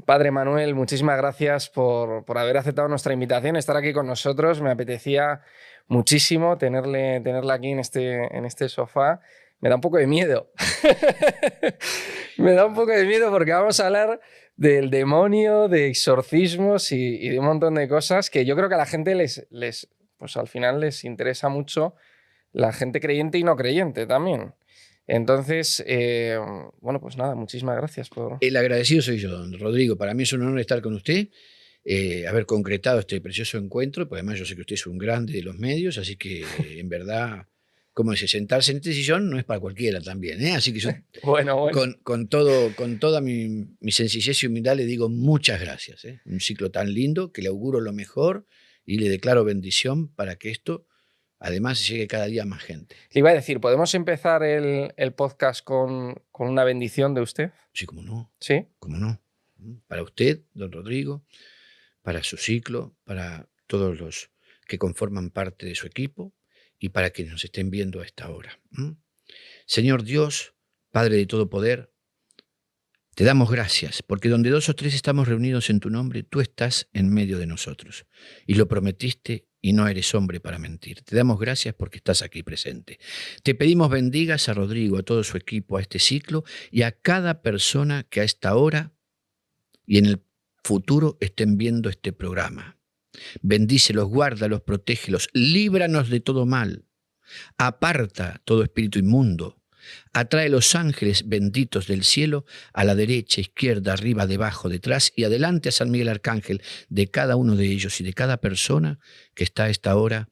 Padre Manuel, muchísimas gracias por haber aceptado nuestra invitación, estar aquí con nosotros. Me apetecía muchísimo tenerle aquí en este sofá. Me da un poco de miedo. Me da un poco de miedo porque vamos a hablar del demonio, de exorcismos y de un montón de cosas que yo creo que a la gente pues al final les interesa mucho, la gente creyente y no creyente también. Entonces, bueno, pues nada, muchísimas gracias por... El agradecido soy yo, don Rodrigo. Para mí es un honor estar con usted, haber concretado este precioso encuentro, porque además yo sé que usted es un grande de los medios, así que en verdad, como dice, sentarse en este sillón no es para cualquiera también, ¿eh? Así que yo Bueno. con toda mi sencillez y humildad le digo muchas gracias, ¿eh? Un ciclo tan lindo que le auguro lo mejor y le declaro bendición para que esto además llegue cada día a más gente. Le iba a decir, ¿podemos empezar el podcast con una bendición de usted? Sí, cómo no. ¿Sí? Cómo no. Para usted, don Rodrigo, para su ciclo, para todos los que conforman parte de su equipo y para quienes nos estén viendo a esta hora. Señor Dios, Padre de todo poder, te damos gracias, porque donde 2 o 3 estamos reunidos en tu nombre, tú estás en medio de nosotros. Y lo prometiste y no eres hombre para mentir. Te damos gracias porque estás aquí presente. Te pedimos bendigas a Rodrigo, a todo su equipo, a este ciclo y a cada persona que a esta hora y en el futuro estén viendo este programa. Bendícelos, guárdalos, protégelos, líbranos de todo mal. Aparta todo espíritu inmundo. Atrae los ángeles benditos del cielo a la derecha, izquierda, arriba, debajo, detrás y adelante a San Miguel Arcángel de cada uno de ellos y de cada persona que está a esta hora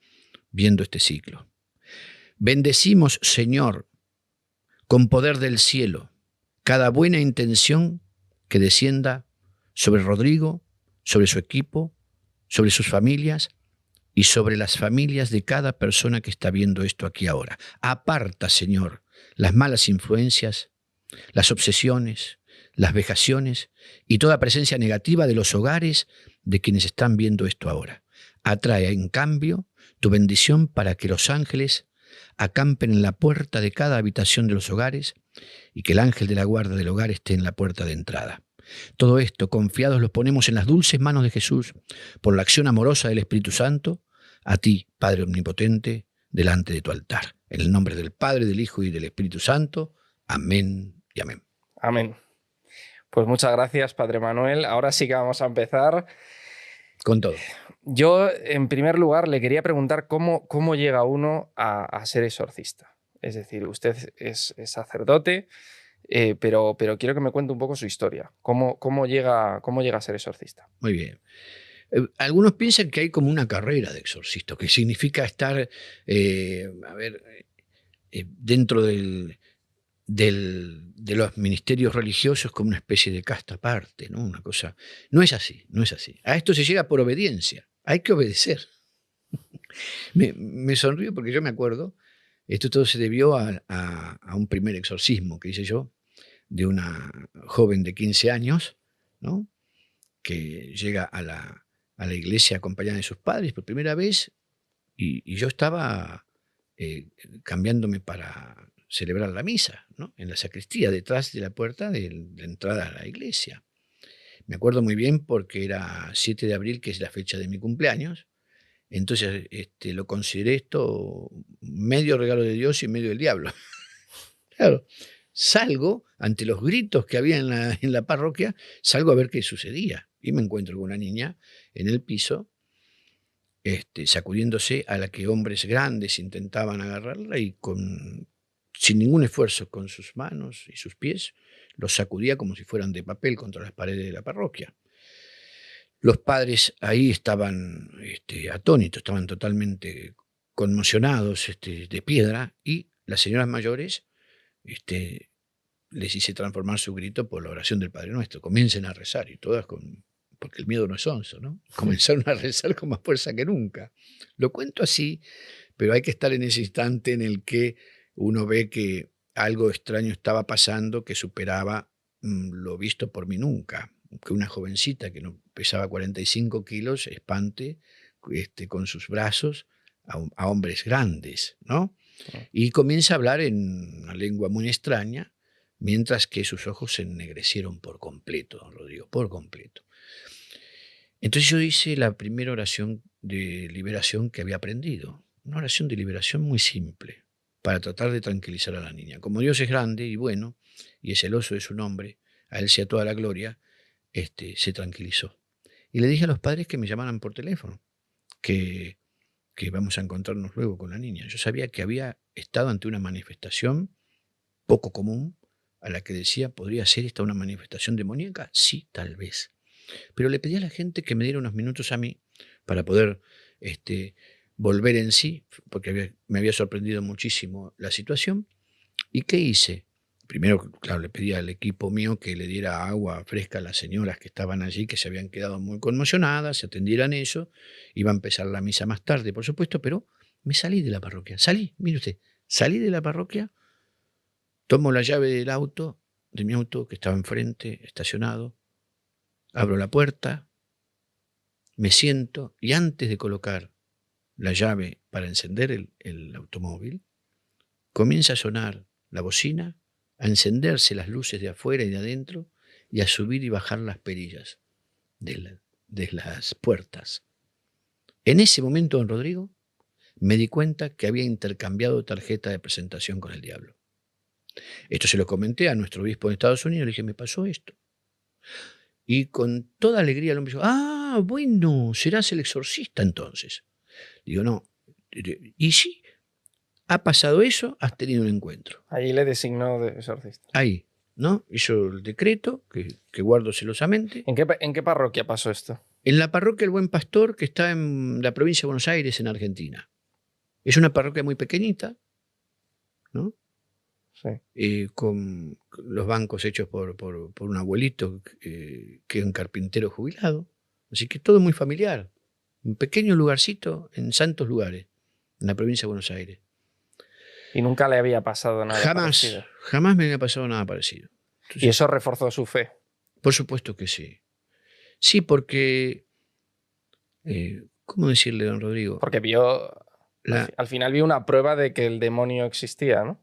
viendo este ciclo. Bendecimos, Señor, con poder del cielo, cada buena intención que descienda sobre Rodrigo, sobre su equipo, sobre sus familias y sobre las familias de cada persona que está viendo esto aquí ahora. Aparta, Señor, las malas influencias, las obsesiones, las vejaciones y toda presencia negativa de los hogares de quienes están viendo esto ahora. Atrae, en cambio, tu bendición para que los ángeles acampen en la puerta de cada habitación de los hogares y que el ángel de la guarda del hogar esté en la puerta de entrada. Todo esto, confiados, los ponemos en las dulces manos de Jesús, por la acción amorosa del Espíritu Santo, a ti, Padre Omnipotente, delante de tu altar. En el nombre del Padre, del Hijo y del Espíritu Santo. Amén y amén. Amén. Pues muchas gracias, Padre Manuel. Ahora sí que vamos a empezar. Con todo. Yo, en primer lugar, le quería preguntar cómo llega uno a ser exorcista. Es decir, usted es sacerdote, pero quiero que me cuente un poco su historia. ¿Cómo llega a ser exorcista? Muy bien. Algunos piensan que hay como una carrera de exorcista, que significa estar, dentro de los ministerios religiosos como una especie de casta aparte, ¿no? Una cosa. No es así, no es así. A esto se llega por obediencia. Hay que obedecer. Me sonrío porque yo me acuerdo, esto todo se debió a un primer exorcismo que hice yo, de una joven de 15 años, ¿no? Que llega a la iglesia acompañada de sus padres por primera vez y yo estaba cambiándome para celebrar la misa, ¿no? En la sacristía, detrás de la puerta de la entrada a la iglesia. Me acuerdo muy bien porque era 7 de abril, que es la fecha de mi cumpleaños. Entonces lo consideré esto medio regalo de Dios y medio del diablo. Claro, salgo ante los gritos que había en la parroquia, salgo a ver qué sucedía y me encuentro con una niña en el piso, sacudiéndose, a la que hombres grandes intentaban agarrarla y sin ningún esfuerzo, con sus manos y sus pies, los sacudía como si fueran de papel contra las paredes de la parroquia. Los padres ahí estaban atónitos, estaban totalmente conmocionados, de piedra, y las señoras mayores les hice transformar su grito por la oración del Padre Nuestro. Comiencen a rezar, y todas porque el miedo no es onzo, ¿no? Comenzaron a rezar con más fuerza que nunca. Lo cuento así, pero hay que estar en ese instante en el que uno ve que algo extraño estaba pasando que superaba lo visto por mí nunca. Que una jovencita que no pesaba 45 kilos espante con sus brazos a hombres grandes, ¿no? Y comienza a hablar en una lengua muy extraña, mientras que sus ojos se ennegrecieron por completo, don Rodrigo. completo, por completo. Entonces yo hice la primera oración de liberación que había aprendido. Una oración de liberación muy simple, para tratar de tranquilizar a la niña. Como Dios es grande y bueno, y es celoso de su nombre, a Él sea toda la gloria, se tranquilizó. Y le dije a los padres que me llamaran por teléfono, que vamos a encontrarnos luego con la niña. Yo sabía que había estado ante una manifestación poco común, a la que decía, ¿podría ser esta una manifestación demoníaca? Sí, tal vez. Pero le pedí a la gente que me diera unos minutos a mí para poder volver en sí, porque me había sorprendido muchísimo la situación. ¿Y qué hice? Primero, claro, le pedí al equipo mío que le diera agua fresca a las señoras que estaban allí, que se habían quedado muy conmocionadas, se atendieran eso. Iba a empezar la misa más tarde, por supuesto, pero me salí de la parroquia. Mire usted, salí de la parroquia, tomo la llave del auto, de mi auto que estaba enfrente, estacionado, abro la puerta, me siento y antes de colocar la llave para encender el automóvil, comienza a sonar la bocina, a encenderse las luces de afuera y de adentro y a subir y bajar las perillas de las puertas. En ese momento, don Rodrigo, me di cuenta que había intercambiado tarjeta de presentación con el diablo. Esto se lo comenté a nuestro obispo de Estados Unidos, le dije, me pasó esto. Y con toda alegría el hombre dijo, bueno, serás el exorcista entonces. Digo, no. Y sí, ha pasado eso, has tenido un encuentro. Allí le designó de exorcista. Ahí, ¿no? Hizo el decreto, que guardo celosamente. ¿En qué parroquia pasó esto? En la parroquia El Buen Pastor, que está en la provincia de Buenos Aires, en Argentina. Es una parroquia muy pequeñita, ¿no? Sí. Con los bancos hechos por un abuelito que es un carpintero jubilado. Así que todo muy familiar. Un pequeño lugarcito en santos lugares, en la provincia de Buenos Aires. Y nunca le había pasado nada parecido. Jamás me había pasado nada parecido. Entonces, ¿y eso reforzó su fe? Por supuesto que sí. Sí, porque, ¿cómo decirle, don Rodrigo? Porque vio, al final vio una prueba de que el demonio existía, ¿no?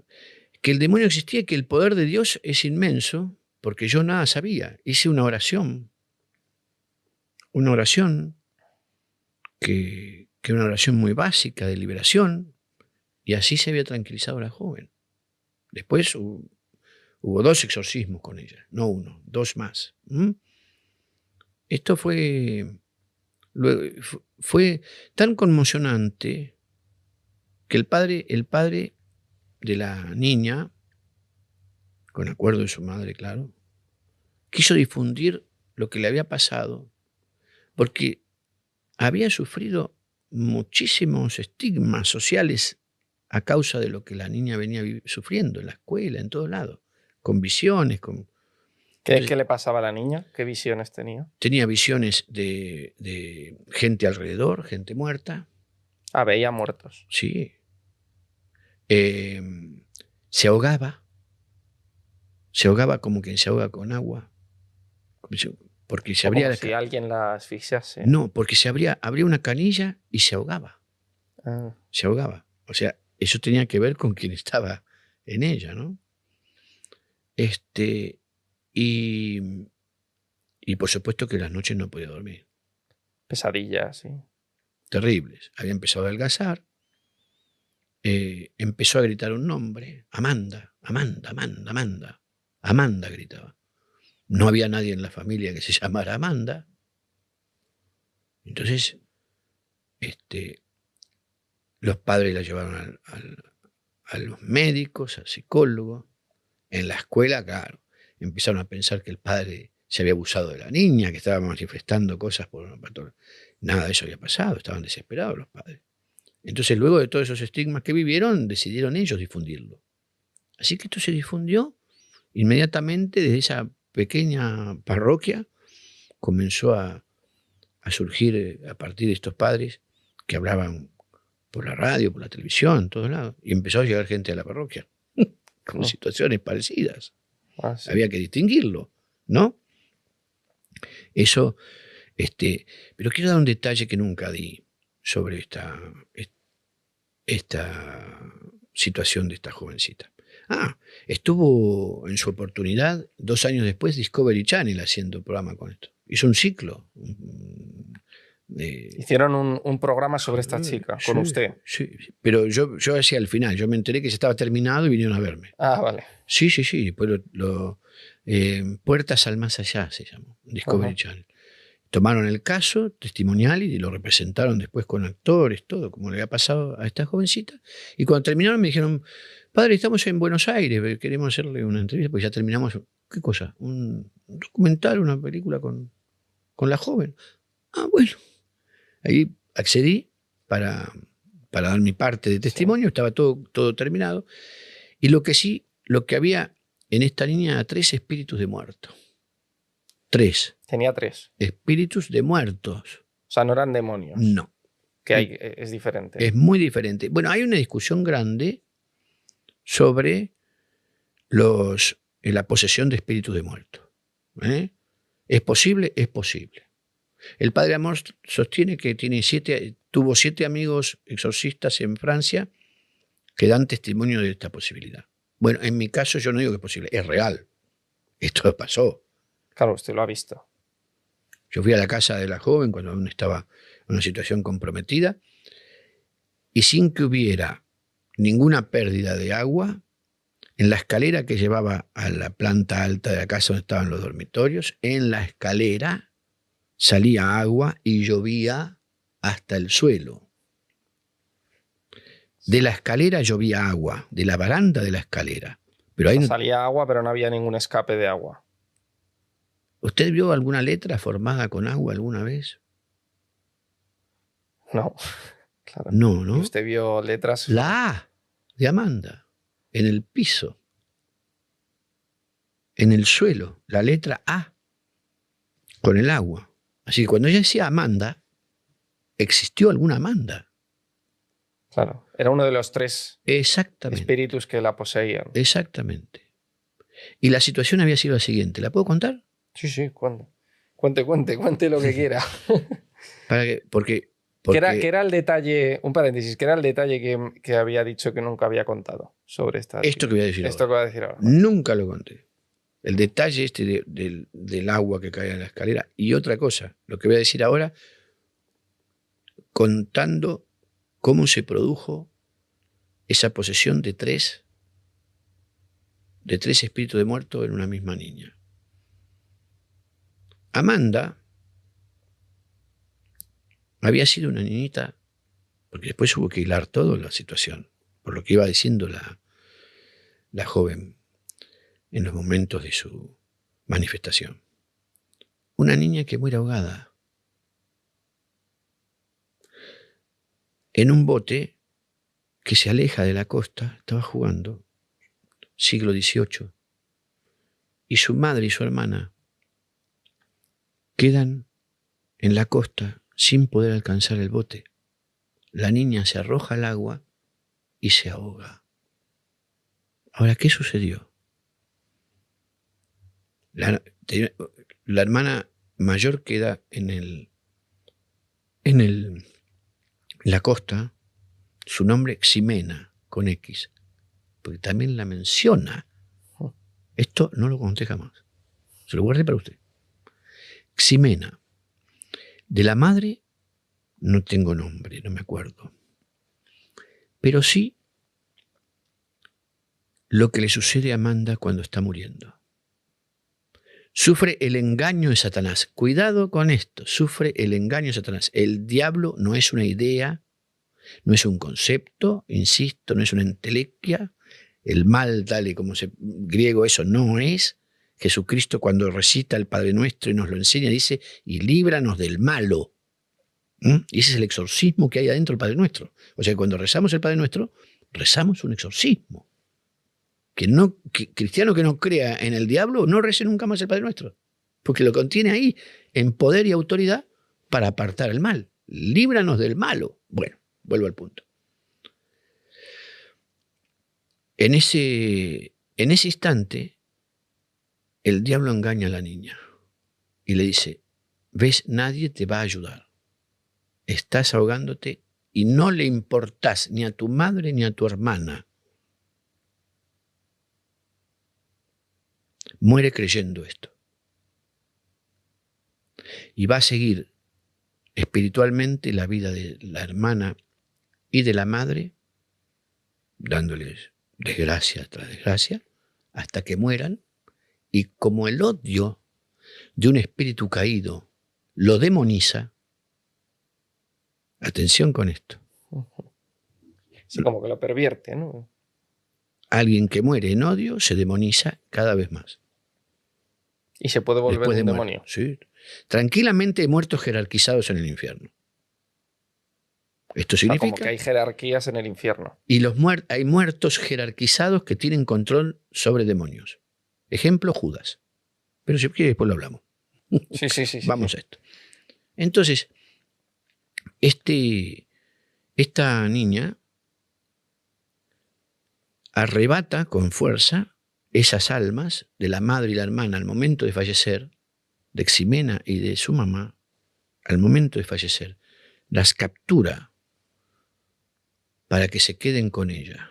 Que el demonio existía y que el poder de Dios es inmenso, porque yo nada sabía. Hice una oración que una oración muy básica de liberación, y así se había tranquilizado la joven. Después hubo 2 exorcismos con ella, no 1, 2 más. Esto fue tan conmocionante que el padre de la niña, con acuerdo de su madre, claro, quiso difundir lo que le había pasado, porque había sufrido muchísimos estigmas sociales a causa de lo que la niña venía sufriendo en la escuela, en todos lados, con visiones. ¿Qué le pasaba a la niña? ¿Qué visiones tenía? Tenía visiones de gente alrededor, gente muerta. Veía muertos. Sí. Se ahogaba como quien se ahoga con agua. Porque se abría si alguien la asfixiase. No, porque abría una canilla y se ahogaba. Se ahogaba. O sea, eso tenía que ver con quien estaba en ella, ¿no? Y por supuesto que las noches no podía dormir. Pesadillas, sí. Terribles. Había empezado a adelgazar. Empezó a gritar un nombre. Amanda, Amanda, Amanda, Amanda. Amanda gritaba. No había nadie en la familia que se llamara Amanda. Entonces, los padres la llevaron a los médicos, al psicólogo. En la escuela, claro, empezaron a pensar que el padre se había abusado de la niña, que estaba manifestando cosas por nada de eso había pasado, estaban desesperados los padres. Entonces, luego de todos esos estigmas que vivieron, decidieron ellos difundirlo. Así que esto se difundió inmediatamente desde esa pequeña parroquia. Comenzó a surgir a partir de estos padres que hablaban por la radio, por la televisión, en todos lados, y empezó a llegar gente a la parroquia con situaciones parecidas. Sí. Había que distinguirlo, ¿no? Eso, pero quiero dar un detalle que nunca di sobre esta situación de esta jovencita. Estuvo en su oportunidad 2 años después Discovery Channel haciendo un programa con esto. Hizo un ciclo. Hicieron un programa sobre esta chica, con usted. Sí, pero yo hacía al final. Yo me enteré que ya estaba terminado y vinieron a verme. Ah, vale. Sí. Después Puertas al Más Allá se llamó, Discovery Channel. Tomaron el caso testimonial y lo representaron después con actores, todo, como le había pasado a esta jovencita. Y cuando terminaron me dijeron, padre, estamos en Buenos Aires, queremos hacerle una entrevista, pues ya terminamos. ¿Qué cosa? Un documental, una película con la joven. Bueno. Ahí accedí para dar mi parte de testimonio, estaba todo terminado. Y lo que había en esta niña, 3 espíritus de muertos. 3. Tenía 3. Espíritus de muertos. O sea, no eran demonios. No. Es diferente. Es muy diferente. Bueno, hay una discusión grande sobre la posesión de espíritus de muertos. ¿Es posible? Es posible. El padre Amor sostiene que tuvo 7 amigos exorcistas en Francia que dan testimonio de esta posibilidad. Bueno, en mi caso yo no digo que es posible, es real. Esto pasó. Claro, usted lo ha visto. Yo fui a la casa de la joven cuando aún estaba en una situación comprometida y sin que hubiera ninguna pérdida de agua, en la escalera que llevaba a la planta alta de la casa donde estaban los dormitorios, en la escalera salía agua y llovía hasta el suelo. De la escalera llovía agua, de la baranda de la escalera. Pero ahí salía agua, pero no había ningún escape de agua. ¿Usted vio alguna letra formada con agua alguna vez? No, claro. No, ¿no? ¿Y usted vio letras? La A de Amanda, en el piso, en el suelo, la letra A, con el agua. Así que cuando ella decía Amanda, existió alguna Amanda. Claro, era uno de los 3 espíritus que la poseían. Exactamente. Y la situación había sido la siguiente. ¿La puedo contar? Sí, cuente lo que quiera. Porque ¿Qué era el detalle, un paréntesis, qué era el detalle que había dicho que nunca había contado sobre esta chica? Esto que voy a decir Esto ahora. que voy a decir ahora. Nunca lo conté. El detalle del agua que cae en la escalera. Y otra cosa, lo que voy a decir ahora, contando cómo se produjo esa posesión de 3 espíritus de muerto en una misma niña. Amanda había sido una niñita, porque después hubo que hilar todo la situación, por lo que iba diciendo la joven en los momentos de su manifestación. Una niña que muere ahogada en un bote que se aleja de la costa, estaba jugando, siglo XVIII, y su madre y su hermana quedan en la costa sin poder alcanzar el bote. La niña se arroja al agua y se ahoga. Ahora, ¿qué sucedió? La hermana mayor queda en la costa, su nombre Ximena, con X, porque también la menciona. Esto no lo conté jamás. Se lo guardé para usted. Ximena. De la madre no tengo nombre, no me acuerdo. Pero sí lo que le sucede a Amanda cuando está muriendo. Sufre el engaño de Satanás. Cuidado con esto. Sufre el engaño de Satanás. El diablo no es una idea, no es un concepto, insisto, no es una entelequia. El mal, dale como griego, eso no es. Jesucristo cuando recita el Padre Nuestro y nos lo enseña, dice, y líbranos del malo. Y ese es el exorcismo que hay adentro del Padre Nuestro. O sea, cuando rezamos el Padre Nuestro, rezamos un exorcismo. Cristiano que no crea en el diablo, no rece nunca más el Padre Nuestro. Porque lo contiene ahí en poder y autoridad para apartar el mal. Líbranos del malo. Bueno, vuelvo al punto. En ese instante, el diablo engaña a la niña y le dice, ¿ves? Nadie te va a ayudar. Estás ahogándote y no le importás ni a tu madre ni a tu hermana. muere creyendo esto. Y va a seguir espiritualmente la vida de la hermana y de la madre, dándoles desgracia tras desgracia, hasta que mueran. Y como el odio de un espíritu caído lo demoniza, atención con esto. Sí, como que lo pervierte, ¿no? Alguien que muere en odio se demoniza cada vez más. Y se puede volver Después de un muerto, demonio. sí. Tranquilamente hay muertos jerarquizados en el infierno. Esto O sea, significa... como que hay jerarquías en el infierno. Y hay muertos jerarquizados que tienen control sobre demonios. Ejemplo, Judas. Pero si quieres después lo hablamos. Sí. Vamos a esto. Entonces, esta niña arrebata con fuerza esas almas de la madre y la hermana al momento de fallecer, de Ximena y de su mamá, al momento de fallecer, las captura para que se queden con ella,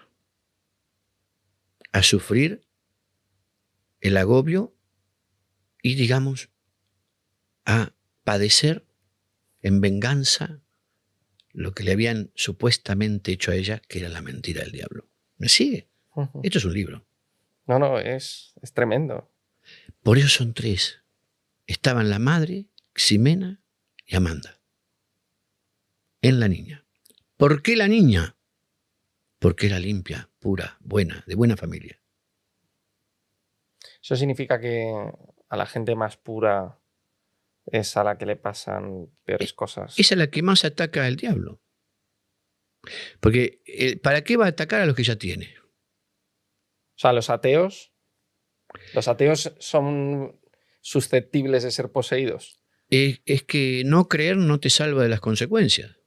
a sufrir el agobio y, digamos, a padecer en venganza lo que le habían supuestamente hecho a ella, que era la mentira del diablo. ¿Me sigue? Esto es un libro. No, es tremendo. Por eso son tres. Estaban la madre, Ximena y Amanda. En la niña. ¿Por qué la niña? Porque era limpia, pura, buena, de buena familia. Eso significa que a la gente más pura es a la que le pasan peores cosas. Esa es la que más ataca al diablo. Porque ¿para qué va a atacar a los que ya tiene? O sea, los ateos son susceptibles de ser poseídos. Es que no creer no te salva de las consecuencias.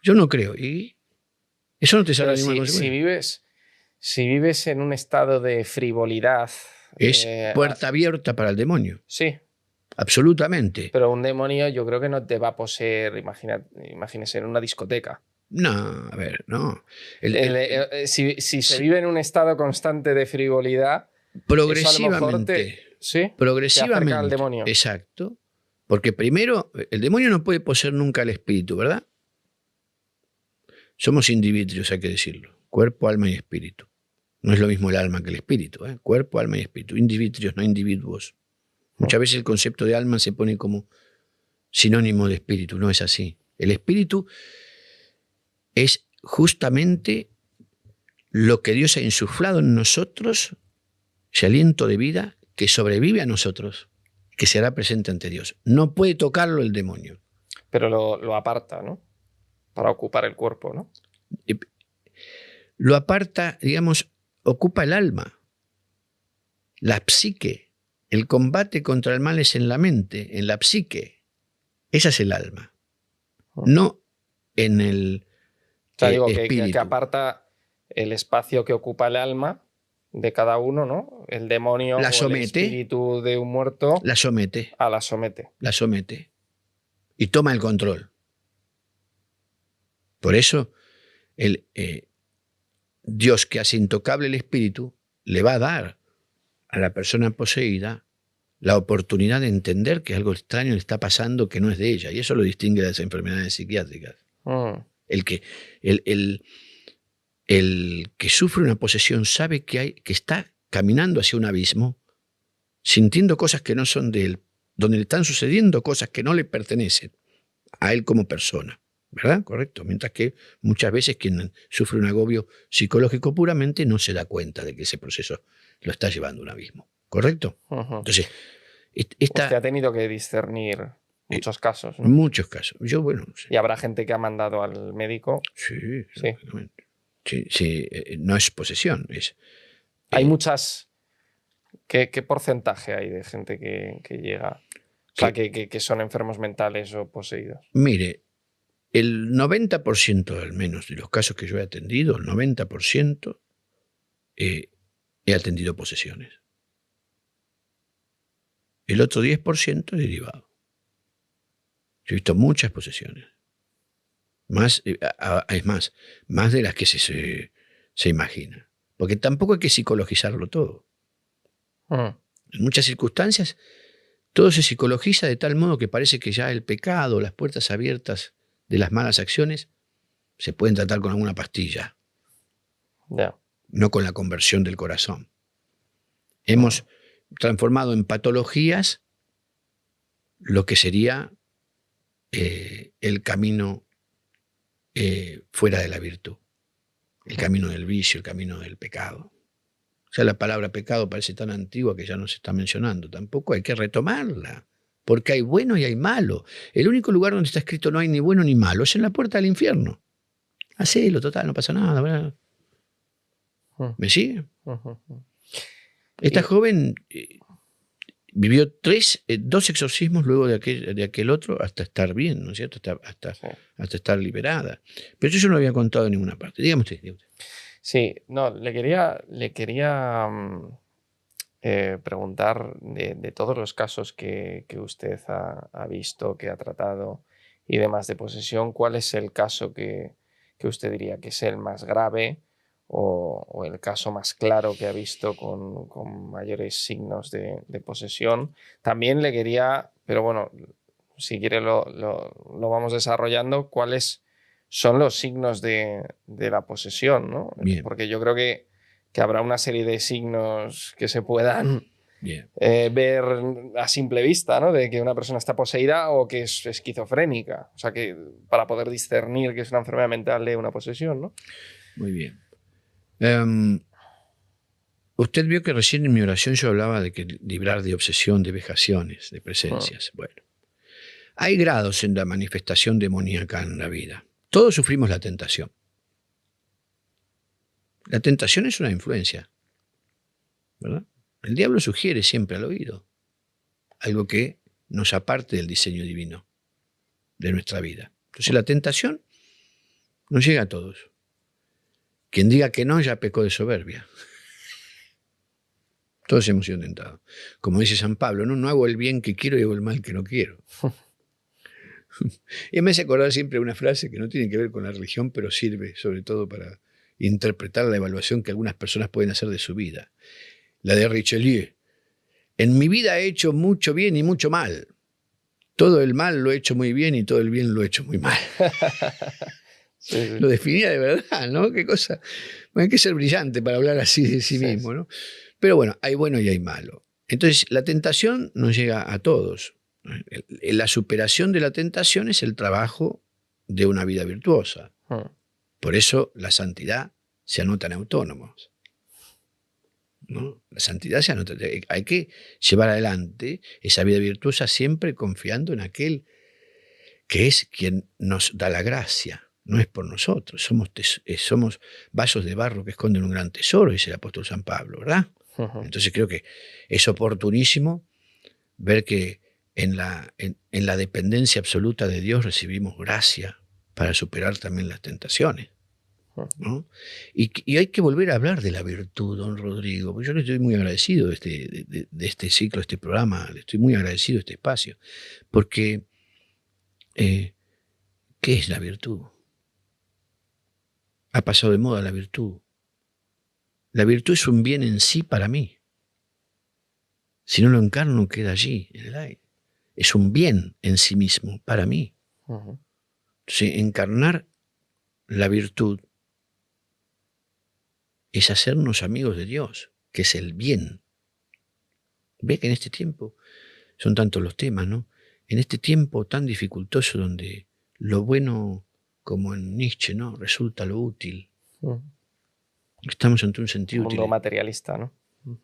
Yo no creo. Y eso no te salva de ninguna consecuencia. Si vives en un estado de frivolidad... Es puerta abierta para el demonio. Sí. Absolutamente. Pero un demonio yo creo que no te va a poseer, imagínese, en una discoteca. No, a ver, no. Si se vive en un estado constante de frivolidad, progresivamente. Progresivamente. Te acerca al demonio. Exacto. Porque primero, el demonio no puede poseer nunca el espíritu, ¿verdad? Somos individuos, hay que decirlo. Cuerpo, alma y espíritu. No es lo mismo el alma que el espíritu, ¿eh? Cuerpo, alma y espíritu. Individuos, no individuos. Muchas veces el concepto de alma se pone como sinónimo de espíritu. No es así. El espíritu es justamente lo que Dios ha insuflado en nosotros, ese aliento de vida que sobrevive a nosotros, que se hará presente ante Dios. No puede tocarlo el demonio. Pero lo aparta, ¿no? Para ocupar el cuerpo, ¿no? Lo aparta, digamos, ocupa el alma, la psique. El combate contra el mal es en la mente, en la psique. Esa es el alma. No en el espíritu. Que aparta el espacio que ocupa el alma de cada uno, ¿no? El demonio la somete, o el espíritu de un muerto la somete. La somete. La somete. Y toma el control. Por eso, Dios, que hace intocable el espíritu, le va a dar a la persona poseída la oportunidad de entender que algo extraño le está pasando que no es de ella. Y eso lo distingue de las enfermedades psiquiátricas. El que sufre una posesión sabe que está caminando hacia un abismo, sintiendo cosas que no son de él, donde le están sucediendo cosas que no le pertenecen a él como persona. ¿Verdad? Correcto. Mientras que muchas veces quien sufre un agobio psicológico puramente no se da cuenta de que ese proceso lo está llevando a un abismo. ¿Correcto? Entonces, usted ha tenido que discernir muchos casos, ¿no? Muchos casos. Yo, bueno, sí. Y habrá gente que ha mandado al médico. Sí. No es posesión. Hay muchas... ¿Qué porcentaje hay de gente que llega? O sea, que son enfermos mentales o poseídos. Mire, el 90% al menos de los casos que yo he atendido, el 90% he atendido posesiones. El otro 10% es derivado. Yo he visto muchas posesiones. Es más de las que se imagina. Porque tampoco hay que psicologizarlo todo. Mm. En muchas circunstancias, todo se psicologiza de tal modo que parece que ya el pecado, las puertas abiertas de las malas acciones, se pueden tratar con alguna pastilla, Ya. no con la conversión del corazón. Mm. Hemos transformado en patologías lo que sería el camino fuera de la virtud, el camino del vicio, el camino del pecado. O sea, la palabra pecado parece tan antigua que ya no se está mencionando. Tampoco hay que retomarla, porque hay bueno y hay malo. El único lugar donde está escrito no hay ni bueno ni malo es en la puerta del infierno. Hacelo, total, no pasa nada, ¿verdad? Mm. ¿Me sigue? Ujú. Esta Y, joven vivió dos exorcismos luego de aquel otro hasta estar bien, ¿no es cierto? sí. Hasta estar liberada. Pero eso yo no lo había contado en ninguna parte. Dígame usted, dígame usted. Sí, no, le quería preguntar de todos los casos que usted ha visto, que ha tratado y demás de posesión, ¿cuál es el caso que usted diría que es el más grave o el caso más claro que ha visto con mayores signos de posesión? También le quería, pero bueno, si quiere lo vamos desarrollando, ¿cuáles son los signos de la posesión, ¿no? Bien, Porque yo creo que habrá una serie de signos que se puedan bien. ver a simple vista, ¿no? De que una persona está poseída o que es esquizofrénica. O sea, que para poder discernir que es una enfermedad mental de una posesión, ¿no? Muy bien. Usted vio que recién en mi oración yo hablaba de que librar de obsesión, de vejaciones, de Mm. presencias. Bueno, hay grados en la manifestación demoníaca en la vida. Todos sufrimos la tentación. La tentación es una influencia, ¿verdad? El diablo sugiere siempre al oído algo que nos aparte del diseño divino de nuestra vida. Entonces la tentación nos llega a todos. Quien diga que no ya pecó de soberbia. Todos hemos sido tentados. Como dice San Pablo, no hago el bien que quiero y hago el mal que no quiero. Y me hace acordar siempre una frase que no tiene que ver con la religión, pero sirve sobre todo para interpretar la evaluación que algunas personas pueden hacer de su vida. La de Richelieu. En mi vida he hecho mucho bien y mucho mal. Todo el mal lo he hecho muy bien y todo el bien lo he hecho muy mal. Sí, sí. Lo definía de verdad, ¿no? Qué cosa. Bueno, hay que ser brillante para hablar así de sí Sí, mismo, ¿no? Pero bueno, hay bueno y hay malo. Entonces, la tentación nos llega a todos. La superación de la tentación es el trabajo de una vida virtuosa. Mm. Por eso la santidad se anota en autónomos, ¿no? La santidad se anota. Hay que llevar adelante esa vida virtuosa siempre confiando en aquel que es quien nos da la gracia. No es por nosotros. Somos vasos de barro que esconden un gran tesoro, dice el apóstol San Pablo, ¿verdad? Ujú. Entonces creo que es oportunísimo ver que en la dependencia absoluta de Dios recibimos gracia para superar también las tentaciones, Ujú. ¿no? Y hay que volver a hablar de la virtud, don Rodrigo, porque yo le estoy muy agradecido de este ciclo, este programa, le estoy muy agradecido de este espacio, porque ¿qué es la virtud? Ha pasado de moda la virtud. La virtud es un bien en sí para mí. Si no lo encarno, queda allí, en el aire. Es un bien en sí mismo, para mí. Ujú. Entonces, encarnar la virtud es hacernos amigos de Dios, que es el bien. Ve que en este tiempo, son tantos los temas, ¿no? En este tiempo tan dificultoso donde lo bueno, como en Nietzsche, ¿no? Resulta lo útil. Ujú. Estamos ante un sentido Mundo materialista, ¿no? Ujú.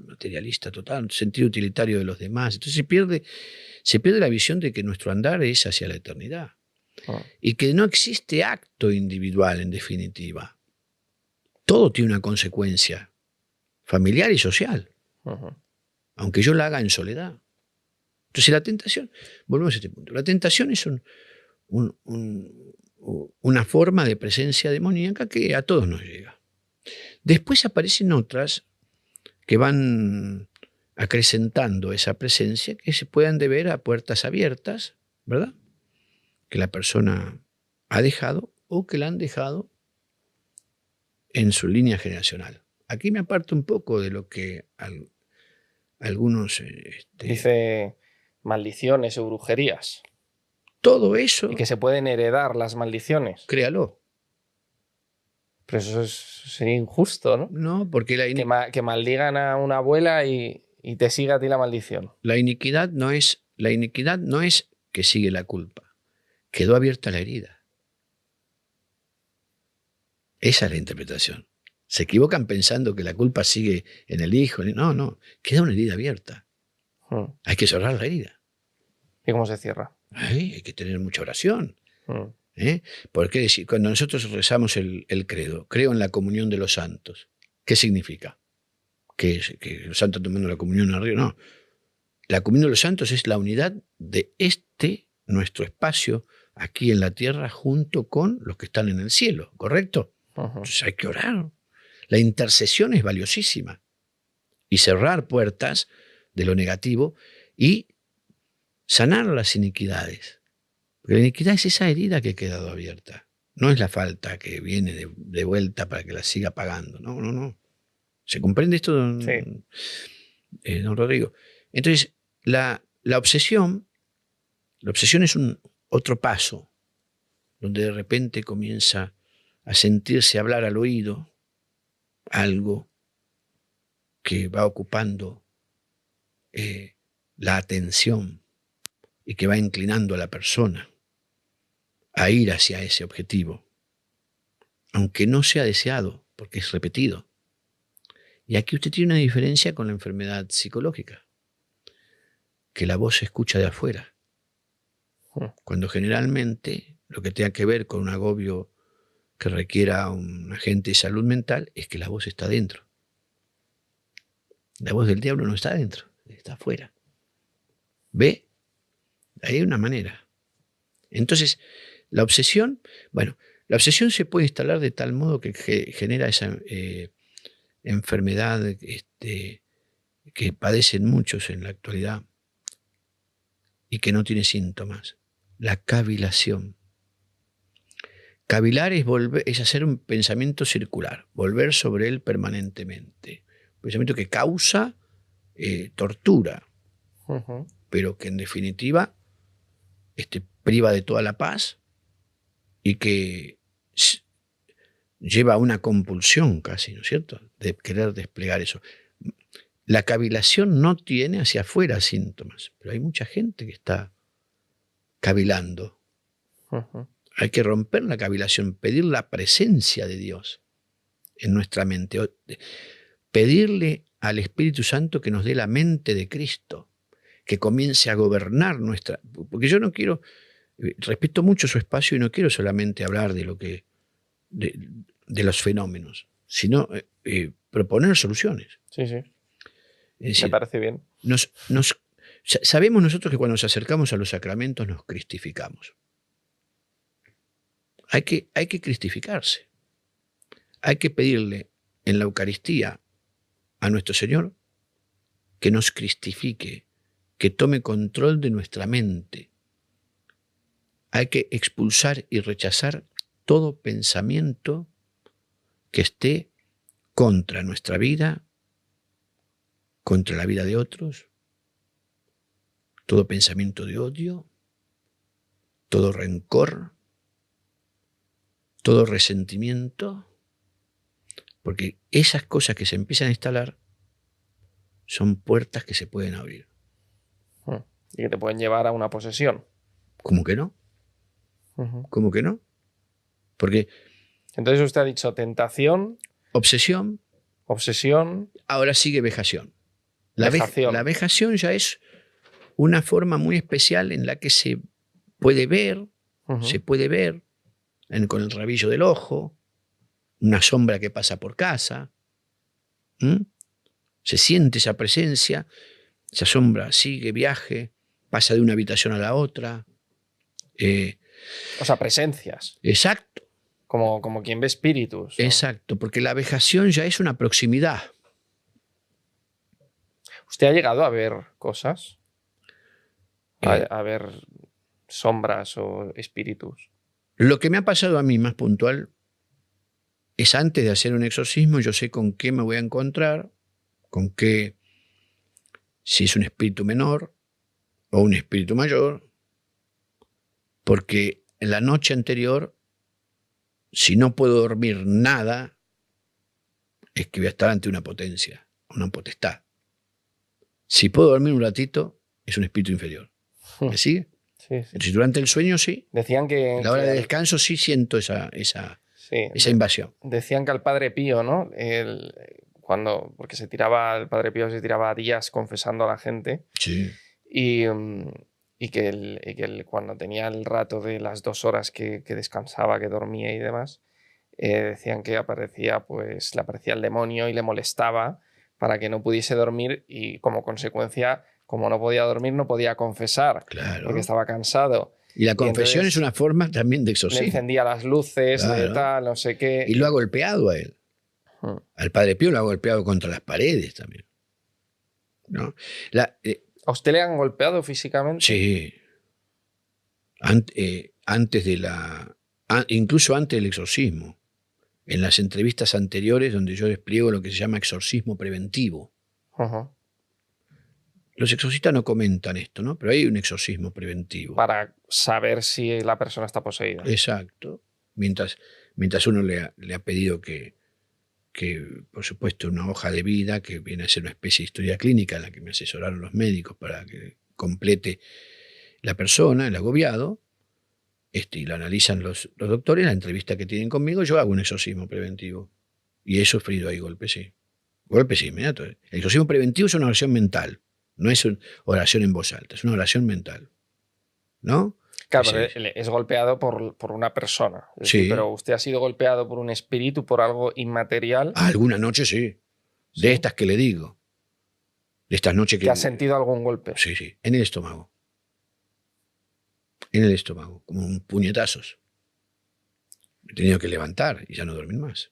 materialista total, un sentido utilitario de los demás. Entonces se pierde la visión de que nuestro andar es hacia la eternidad Mm. y que no existe acto individual en definitiva. Todo tiene una consecuencia familiar y social, Ujú. aunque yo la haga en soledad. Entonces la tentación, volvemos a este punto, la tentación es una forma de presencia demoníaca que a todos nos llega. Después aparecen otras que van acrecentando esa presencia, que se puedan deber a puertas abiertas, ¿verdad? Que la persona ha dejado o que la han dejado en su línea generacional. Aquí me aparto un poco de lo que algunos... Dice maldiciones o brujerías. todo eso, Y que se pueden heredar las maldiciones. créalo. Pero eso sería injusto, ¿no? No, porque Que maldigan a una abuela y te siga a ti la maldición. la iniquidad no es que sigue la culpa. Quedó abierta la herida. Esa es la interpretación. Se equivocan pensando que la culpa sigue en el hijo. No, queda una herida abierta. Hay que cerrar la herida. ¿Y cómo se cierra? Hay que tener mucha oración. Mm. Porque decir, cuando nosotros rezamos el credo, creo en la comunión de los santos, ¿qué significa? Que los santos tomando la comunión arriba. No. La comunión de los santos es la unidad de nuestro espacio, aquí en la tierra, junto con los que están en el cielo, ¿correcto? Entonces hay que orar. La intercesión es valiosísima. Y cerrar puertas de lo negativo y sanar las iniquidades. Porque la iniquidad es esa herida que ha quedado abierta. No es la falta que viene de vuelta para que la siga pagando. No. ¿Se comprende esto, don Rodrigo? Entonces, la obsesión es otro paso, donde de repente comienza a sentirse hablar al oído algo que va ocupando la atención y que va inclinando a la persona a ir hacia ese objetivo, aunque no sea deseado, porque es repetido. Y aquí usted tiene una diferencia con la enfermedad psicológica, que la voz se escucha de afuera, cuando generalmente lo que tenga que ver con un agobio que requiera un agente de salud mental es que la voz está dentro. La voz del diablo no está dentro, está afuera. ¿Ve? Hay una manera. Entonces, la obsesión se puede instalar de tal modo que genera esa enfermedad que padecen muchos en la actualidad y que no tiene síntomas. La cavilación. Cavilar es hacer un pensamiento circular, volver sobre él permanentemente. Un pensamiento que causa tortura, pero que en definitiva priva de toda la paz y que lleva a una compulsión casi, ¿no es cierto?, de querer desplegar eso. La cavilación no tiene hacia afuera síntomas, pero hay mucha gente que está cavilando. Hay que romper la cavilación, pedir la presencia de Dios en nuestra mente, pedirle al Espíritu Santo que nos dé la mente de Cristo, que comience a gobernar nuestra... Porque yo no quiero, respeto mucho su espacio y no quiero solamente hablar de lo que de los fenómenos, sino proponer soluciones. Sí. Es decir, me parece bien. Sabemos nosotros que cuando nos acercamos a los sacramentos nos cristificamos. Hay que cristificarse. Hay que pedirle en la Eucaristía a nuestro Señor que nos cristifique, que tome control de nuestra mente. Hay que expulsar y rechazar todo pensamiento que esté contra nuestra vida, contra la vida de otros, todo pensamiento de odio, todo rencor, todo resentimiento, porque esas cosas que se empiezan a instalar son puertas que se pueden abrir. Y que te pueden llevar a una posesión. ¿Cómo que no? ¿Cómo que no? Porque... Entonces usted ha dicho tentación, obsesión, ahora sigue vejación. La vejación ya es una forma muy especial en la que se puede ver, con el rabillo del ojo, una sombra que pasa por casa. Se siente esa presencia, esa sombra sigue viaje, pasa de una habitación a la otra. O sea, presencias. Exacto. Como quien ve espíritus. ¿No? Exacto, porque la vejación ya es una proximidad. ¿Usted ha llegado a ver cosas? ¿A ver sombras o espíritus? Lo que me ha pasado a mí más puntual es antes de hacer un exorcismo, yo sé con qué me voy a encontrar, con qué si es un espíritu menor o un espíritu mayor, porque en la noche anterior, si no puedo dormir nada, es que voy a estar ante una potencia, una potestad. Si puedo dormir un ratito, es un espíritu inferior. ¿Me sigue? Sí, sí. Entonces, durante el sueño sí. Decían que... En la hora de descanso sí siento esa invasión. Decían que al Padre Pío, ¿no? Porque el Padre Pío se tiraba días confesando a la gente. Sí. Y que cuando tenía el rato de las 2 horas que descansaba, que dormía y demás, decían que le aparecía el demonio y le molestaba para que no pudiese dormir, y como consecuencia, como no podía dormir, no podía confesar, Claro. porque estaba cansado. Y la confesión es una forma también de exorcismo. Le encendía las luces, Claro. de tal, no sé qué. Y lo ha golpeado a él. Al Padre Pío lo ha golpeado contra las paredes también, ¿no? ¿A usted le han golpeado físicamente? Sí. Incluso antes del exorcismo. En las entrevistas anteriores, donde yo despliego lo que se llama exorcismo preventivo. Uh-huh. Los exorcistas no comentan esto, ¿no? Pero hay un exorcismo preventivo. Para saber si la persona está poseída. Exacto. Mientras uno le ha pedido que, por supuesto, una hoja de vida, que viene a ser una especie de historia clínica en la que me asesoraron los médicos para que complete la persona, el agobiado, y lo analizan los doctores, la entrevista que tienen conmigo, yo hago un exorcismo preventivo. Y he sufrido ahí golpes, sí. Golpes inmediatos. El exorcismo preventivo es una oración mental, no es una oración en voz alta, es una oración mental, ¿no? Claro, pero es golpeado por una persona. Es decir, pero usted ha sido golpeado por un espíritu, por algo inmaterial. Alguna noche sí. De estas que le digo. De estas noches que... ¿Que ha sentido algún golpe? Sí, sí. En el estómago. En el estómago. Como un puñetazos. Me he tenido que levantar y ya no dormir más.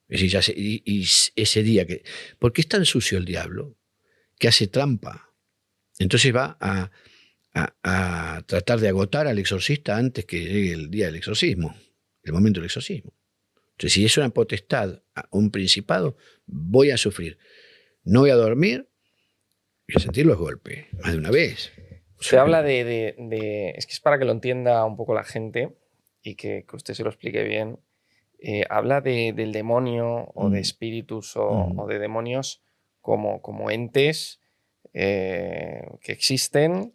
Es decir, y ese día que... ¿Por qué es tan sucio el diablo? Que hace trampa. Entonces va a tratar de agotar al exorcista antes que llegue el día del exorcismo, el momento del exorcismo. Entonces, si es una potestad, un principado, voy a sufrir. No voy a dormir y a sentir los golpes, más de una vez. Se habla de... Es que es para que lo entienda un poco la gente y que usted se lo explique bien. Habla del demonio o de espíritus o de demonios como entes que existen.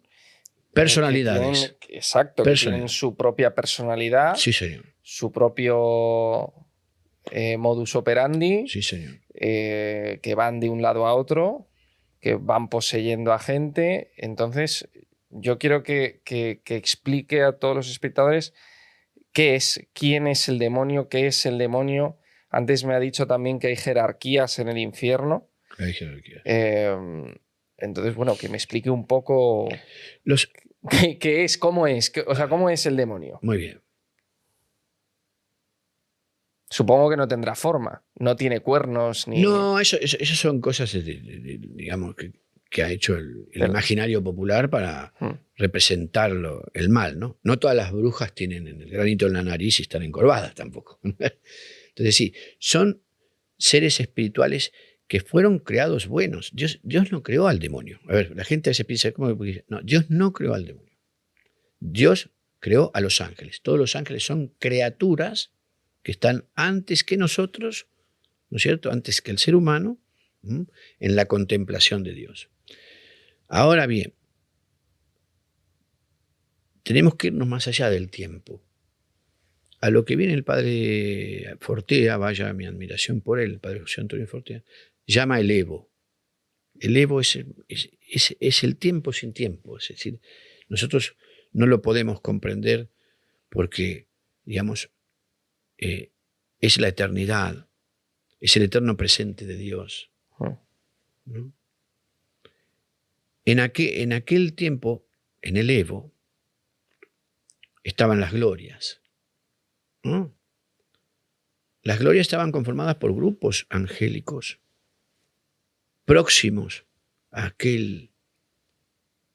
Personalidades. Exacto, que tienen su propia personalidad. Sí, señor. Su propio modus operandi. Sí, señor. Que van de un lado a otro, que van poseyendo a gente. Entonces, yo quiero que explique a todos los espectadores quién es el demonio, qué es el demonio. Antes me ha dicho también que hay jerarquías en el infierno. Hay jerarquías. Entonces, bueno, que me explique un poco qué es, cómo es, cómo es el demonio. Muy bien. Supongo que no tendrá forma, no tiene cuernos ni... No, eso son cosas, digamos, que ha hecho el imaginario popular para representarlo, el mal, ¿no? No todas las brujas tienen el granito en la nariz y están encorvadas tampoco. Entonces sí, son seres espirituales que fueron creados buenos. Dios no creó al demonio. A ver, la gente a veces piensa, ¿cómo? No, Dios no creó al demonio. Dios creó a los ángeles. Todos los ángeles son criaturas que están antes que nosotros, ¿no es cierto? Antes que el ser humano, en la contemplación de Dios. Ahora bien, tenemos que irnos más allá del tiempo. A lo que viene el padre Fortea, vaya mi admiración por él, el padre José Antonio Fortea, llama el Evo. El Evo es el tiempo sin tiempo, es decir, nosotros no lo podemos comprender porque, digamos, es la eternidad, es el eterno presente de Dios, ¿no? En aquel tiempo, en el Evo, estaban las glorias, ¿no? Las glorias estaban conformadas por grupos angélicos próximos a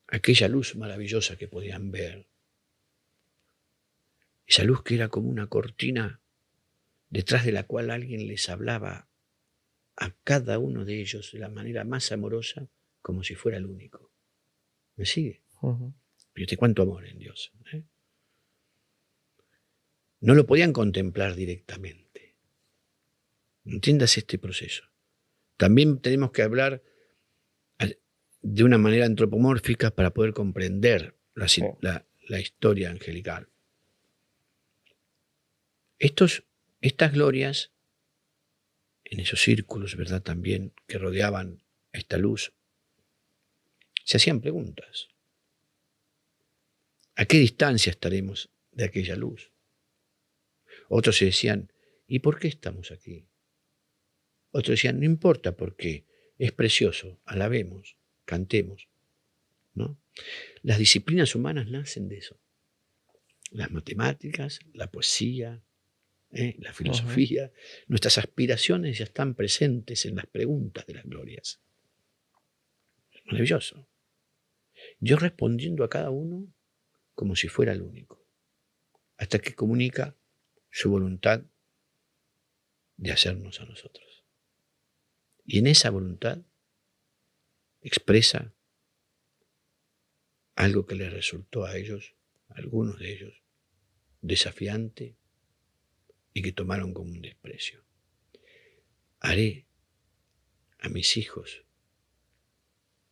aquella luz maravillosa que podían ver. Esa luz que era como una cortina detrás de la cual alguien les hablaba a cada uno de ellos de la manera más amorosa como si fuera el único. ¿Me sigue? Ujú. Fíjate cuánto amor en Dios. No lo podían contemplar directamente. Entiendas este proceso. También tenemos que hablar de una manera antropomórfica para poder comprender Sí. la historia angelical. Estas glorias, en esos círculos, ¿verdad? También que rodeaban a esta luz, se hacían preguntas. ¿A qué distancia estaremos de aquella luz? Otros se decían, ¿y por qué estamos aquí? Otros decían, no importa por qué, es precioso, alabemos, cantemos, ¿no? Las disciplinas humanas nacen de eso. Las matemáticas, la poesía, la filosofía, nuestras aspiraciones ya están presentes en las preguntas de las glorias. Es maravilloso. Yo respondiendo a cada uno como si fuera el único, hasta que comunica su voluntad de hacernos a nosotros. Y en esa voluntad expresa algo que les resultó a ellos, a algunos de ellos, desafiante y que tomaron como un desprecio. Haré a mis hijos,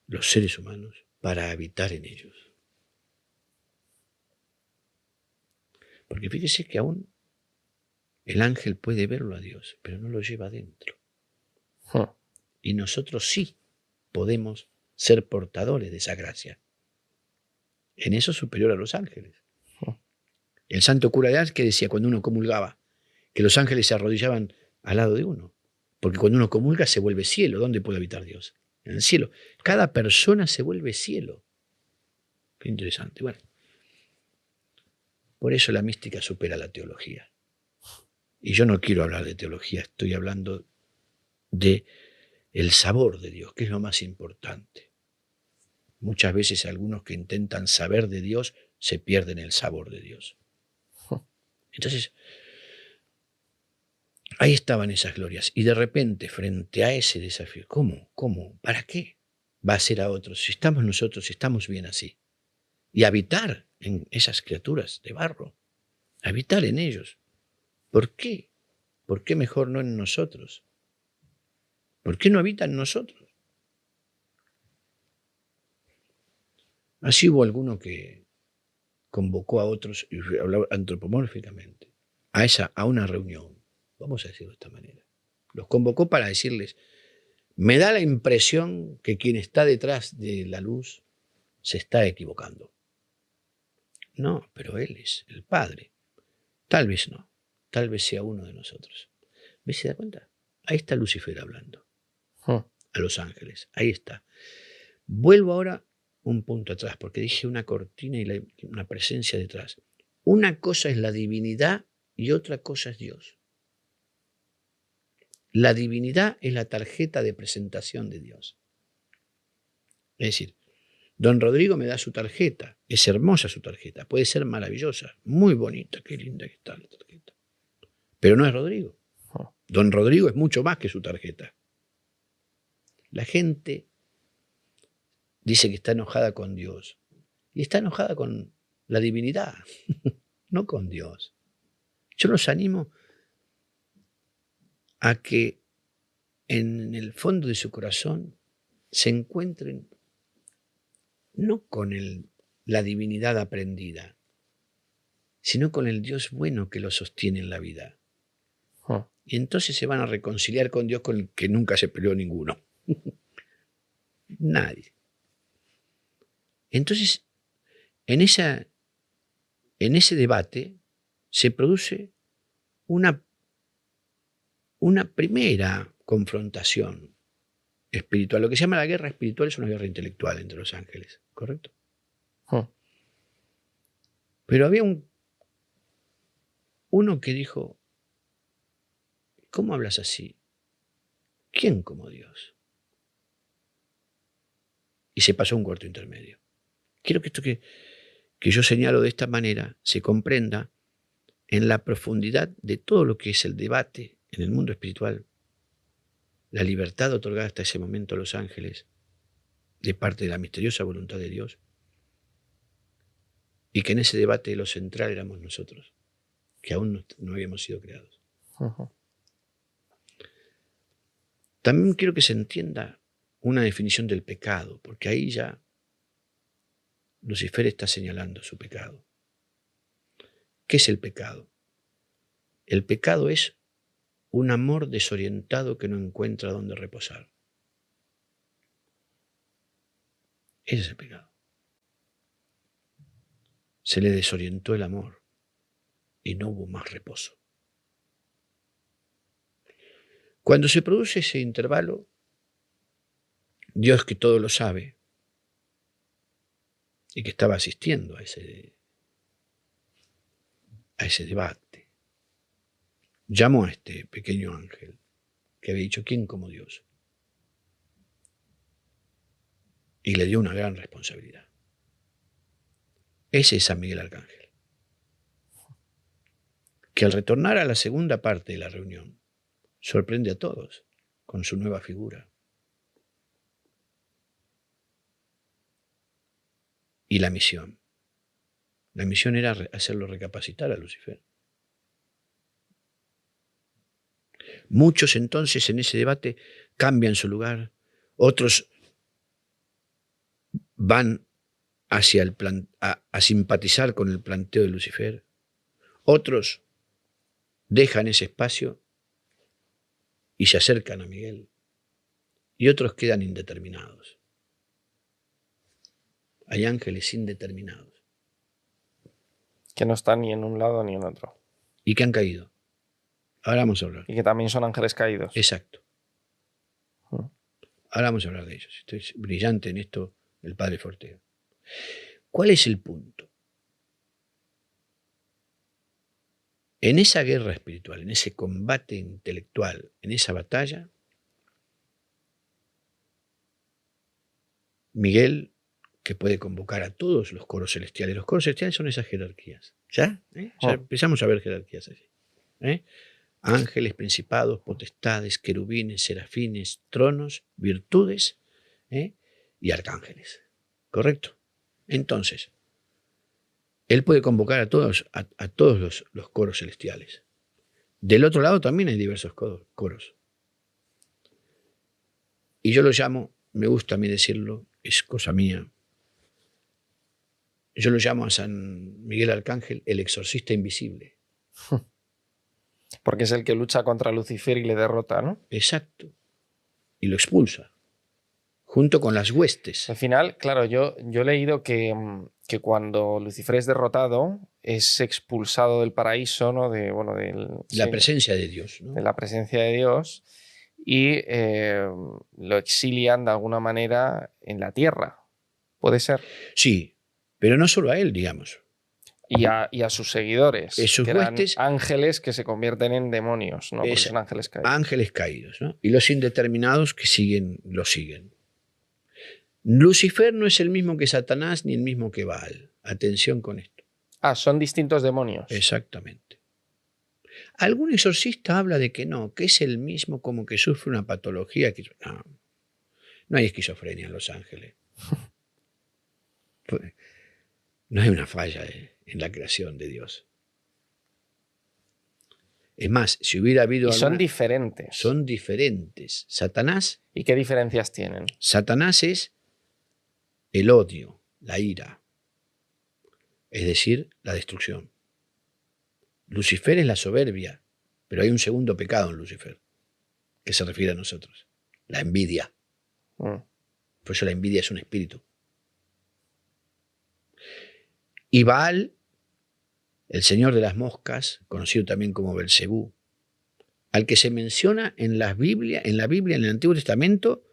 los seres humanos, para habitar en ellos. Porque fíjese que aún el ángel puede verlo a Dios, pero no lo lleva adentro. Y nosotros sí podemos ser portadores de esa gracia. En eso superior a los ángeles. El santo cura de Ars que decía cuando uno comulgaba, que los ángeles se arrodillaban al lado de uno. Porque cuando uno comulga se vuelve cielo. ¿Dónde puede habitar Dios? En el cielo. Cada persona se vuelve cielo. Qué interesante. Bueno, por eso la mística supera la teología. Y yo no quiero hablar de teología, estoy hablando de el sabor de Dios, que es lo más importante. Muchas veces algunos que intentan saber de Dios se pierden el sabor de Dios. Entonces, ahí estaban esas glorias. Y de repente, frente a ese desafío, ¿cómo? ¿Para qué va a ser a otros? Si estamos nosotros, si estamos bien así. Y habitar en esas criaturas de barro. Habitar en ellos. ¿Por qué? ¿Por qué mejor no en nosotros? ¿Por qué no habita en nosotros? Así hubo alguno que convocó a otros, y hablaba antropomórficamente, a una reunión, vamos a decirlo de esta manera. Los convocó para decirles, me da la impresión que quien está detrás de la luz se está equivocando. No, pero él es el Padre. Tal vez no, tal vez sea uno de nosotros. ¿Ves? ¿Se da cuenta? Ahí está Lucifer hablando. A los ángeles, ahí está. Vuelvo ahora un punto atrás, porque dije una cortina y una presencia detrás. Una cosa es la divinidad y otra cosa es Dios. La divinidad es la tarjeta de presentación de Dios. Es decir, don Rodrigo me da su tarjeta, es hermosa su tarjeta, puede ser maravillosa, muy bonita, qué linda que está la tarjeta. Pero no es Rodrigo. Don Rodrigo es mucho más que su tarjeta. La gente dice que está enojada con Dios y está enojada con la divinidad, no con Dios. Yo los animo a que en el fondo de su corazón se encuentren no con la divinidad aprendida, sino con el Dios bueno que los sostiene en la vida. Y entonces se van a reconciliar con Dios con el que nunca se peleó ninguno. Nadie. Entonces, en ese debate se produce una primera confrontación espiritual. Lo que se llama la guerra espiritual es una guerra intelectual entre los ángeles, ¿correcto? Pero había uno que dijo, ¿cómo hablas así? ¿Quién como Dios? Y se pasó a un cuarto intermedio. Quiero que esto que yo señalo de esta manera se comprenda en la profundidad de todo lo que es el debate en el mundo espiritual, la libertad otorgada hasta ese momento a los ángeles de parte de la misteriosa voluntad de Dios, y que en ese debate lo central éramos nosotros, que aún no habíamos sido creados. También quiero que se entienda una definición del pecado, porque ahí ya Lucifer está señalando su pecado. ¿Qué es el pecado? El pecado es un amor desorientado que no encuentra dónde reposar. Ese es el pecado. Se le desorientó el amor y no hubo más reposo. Cuando se produce ese intervalo, Dios, que todo lo sabe y que estaba asistiendo a ese debate, llamó a este pequeño ángel que había dicho: ¿quién como Dios? Y le dio una gran responsabilidad. Ese es San Miguel Arcángel, que al retornar a la segunda parte de la reunión sorprende a todos con su nueva figura. Y la misión. La misión era hacerlo recapacitar a Lucifer. Muchos entonces en ese debate cambian su lugar, otros van hacia a simpatizar con el planteo de Lucifer, otros dejan ese espacio y se acercan a Miguel, y otros quedan indeterminados. Hay ángeles indeterminados. Que no están ni en un lado ni en otro. Y que han caído. Ahora vamos a hablar. Y que también son ángeles caídos. Exacto. Ahora vamos a hablar de ellos. Esto es brillante en esto el padre Forteo. ¿Cuál es el punto? En esa guerra espiritual, en ese combate intelectual, en esa batalla, Miguel, que puede convocar a todos los coros celestiales. Los coros celestiales son esas jerarquías. ¿Ya? Ya empezamos a ver jerarquías así. Ángeles, principados, potestades, querubines, serafines, tronos, virtudes y arcángeles. ¿Correcto? Entonces, él puede convocar a todos los coros celestiales. Del otro lado también hay diversos coros. Y yo lo llamo, me gusta a mí decirlo, es cosa mía, yo lo llamo a San Miguel Arcángel el exorcista invisible. Porque es el que lucha contra Lucifer y le derrota, ¿no? Exacto. Y lo expulsa, junto con las huestes. Al final, claro, yo he leído que cuando Lucifer es derrotado, es expulsado del paraíso, ¿no? La presencia de Dios, ¿no? De la presencia de Dios, y lo exilian de alguna manera en la tierra. ¿Puede ser? Sí, pero no solo a él, digamos. Y a sus seguidores, sus que eran huestes, ángeles que se convierten en demonios, ¿no? Porque son ángeles caídos. Ángeles caídos, ¿no? Y los indeterminados que lo siguen. Lucifer no es el mismo que Satanás ni el mismo que Baal. Atención con esto. Son distintos demonios. Exactamente. Algún exorcista habla de que no, que es el mismo, como que sufre una patología. No hay esquizofrenia en los ángeles. No hay una falla en la creación de Dios. Es más, si hubiera habido... son diferentes. Son diferentes. Satanás... ¿Y qué diferencias tienen? Satanás es el odio, la ira, es decir, la destrucción. Lucifer es la soberbia, pero hay un segundo pecado en Lucifer, que se refiere a nosotros, la envidia. Por eso la envidia es un espíritu. Y Baal, el señor de las moscas, conocido también como Belcebú, al que se menciona en la Biblia, en el Antiguo Testamento,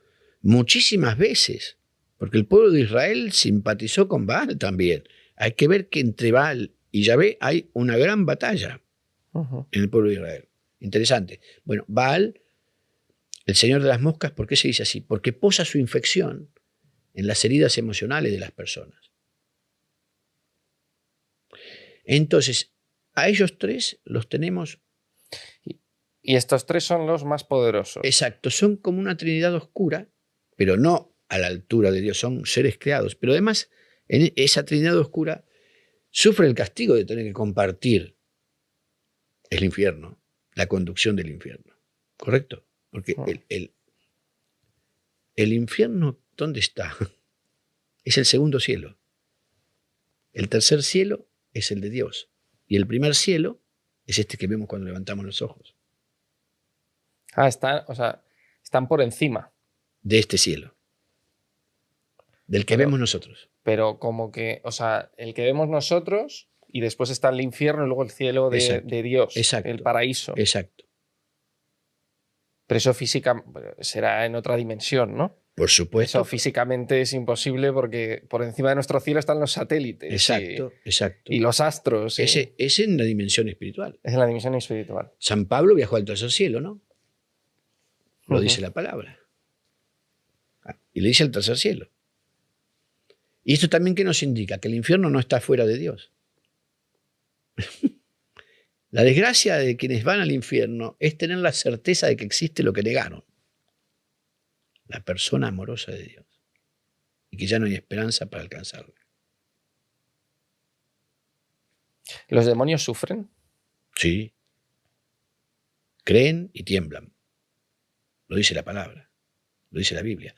muchísimas veces, porque el pueblo de Israel simpatizó con Baal también. Hay que ver que entre Baal y Yahvé hay una gran batalla en el pueblo de Israel. Interesante. Bueno, Baal, el señor de las moscas, ¿por qué se dice así? Porque posa su infección en las heridas emocionales de las personas. Entonces, a ellos tres los tenemos... Y estos tres son los más poderosos. Exacto, son como una trinidad oscura, pero no a la altura de Dios, son seres creados. Pero además, en esa Trinidad oscura, sufre el castigo de tener que compartir el infierno, la conducción del infierno. ¿Correcto? Porque el infierno, ¿dónde está? Es el segundo cielo. El tercer cielo es el de Dios. Y el primer cielo es este que vemos cuando levantamos los ojos. Están por encima. De este cielo. Del que vemos nosotros. Pero como que, el que vemos nosotros y después está el infierno y luego el cielo de Dios. Exacto. El paraíso. Exacto. Pero eso física será en otra dimensión, ¿no? Por supuesto. Eso físicamente es imposible porque por encima de nuestro cielo están los satélites. Exacto, exacto. Y los astros. Es en la dimensión espiritual. Es en la dimensión espiritual. San Pablo viajó al tercer cielo, ¿no? Lo dice la palabra. Y le dice al tercer cielo. Y esto también, ¿qué nos indica? Que el infierno no está fuera de Dios. La desgracia de quienes van al infierno es tener la certeza de que existe lo que negaron. La persona amorosa de Dios. Y que ya no hay esperanza para alcanzarla. ¿Los demonios sufren? Sí. Creen y tiemblan. Lo dice la palabra. Lo dice la Biblia.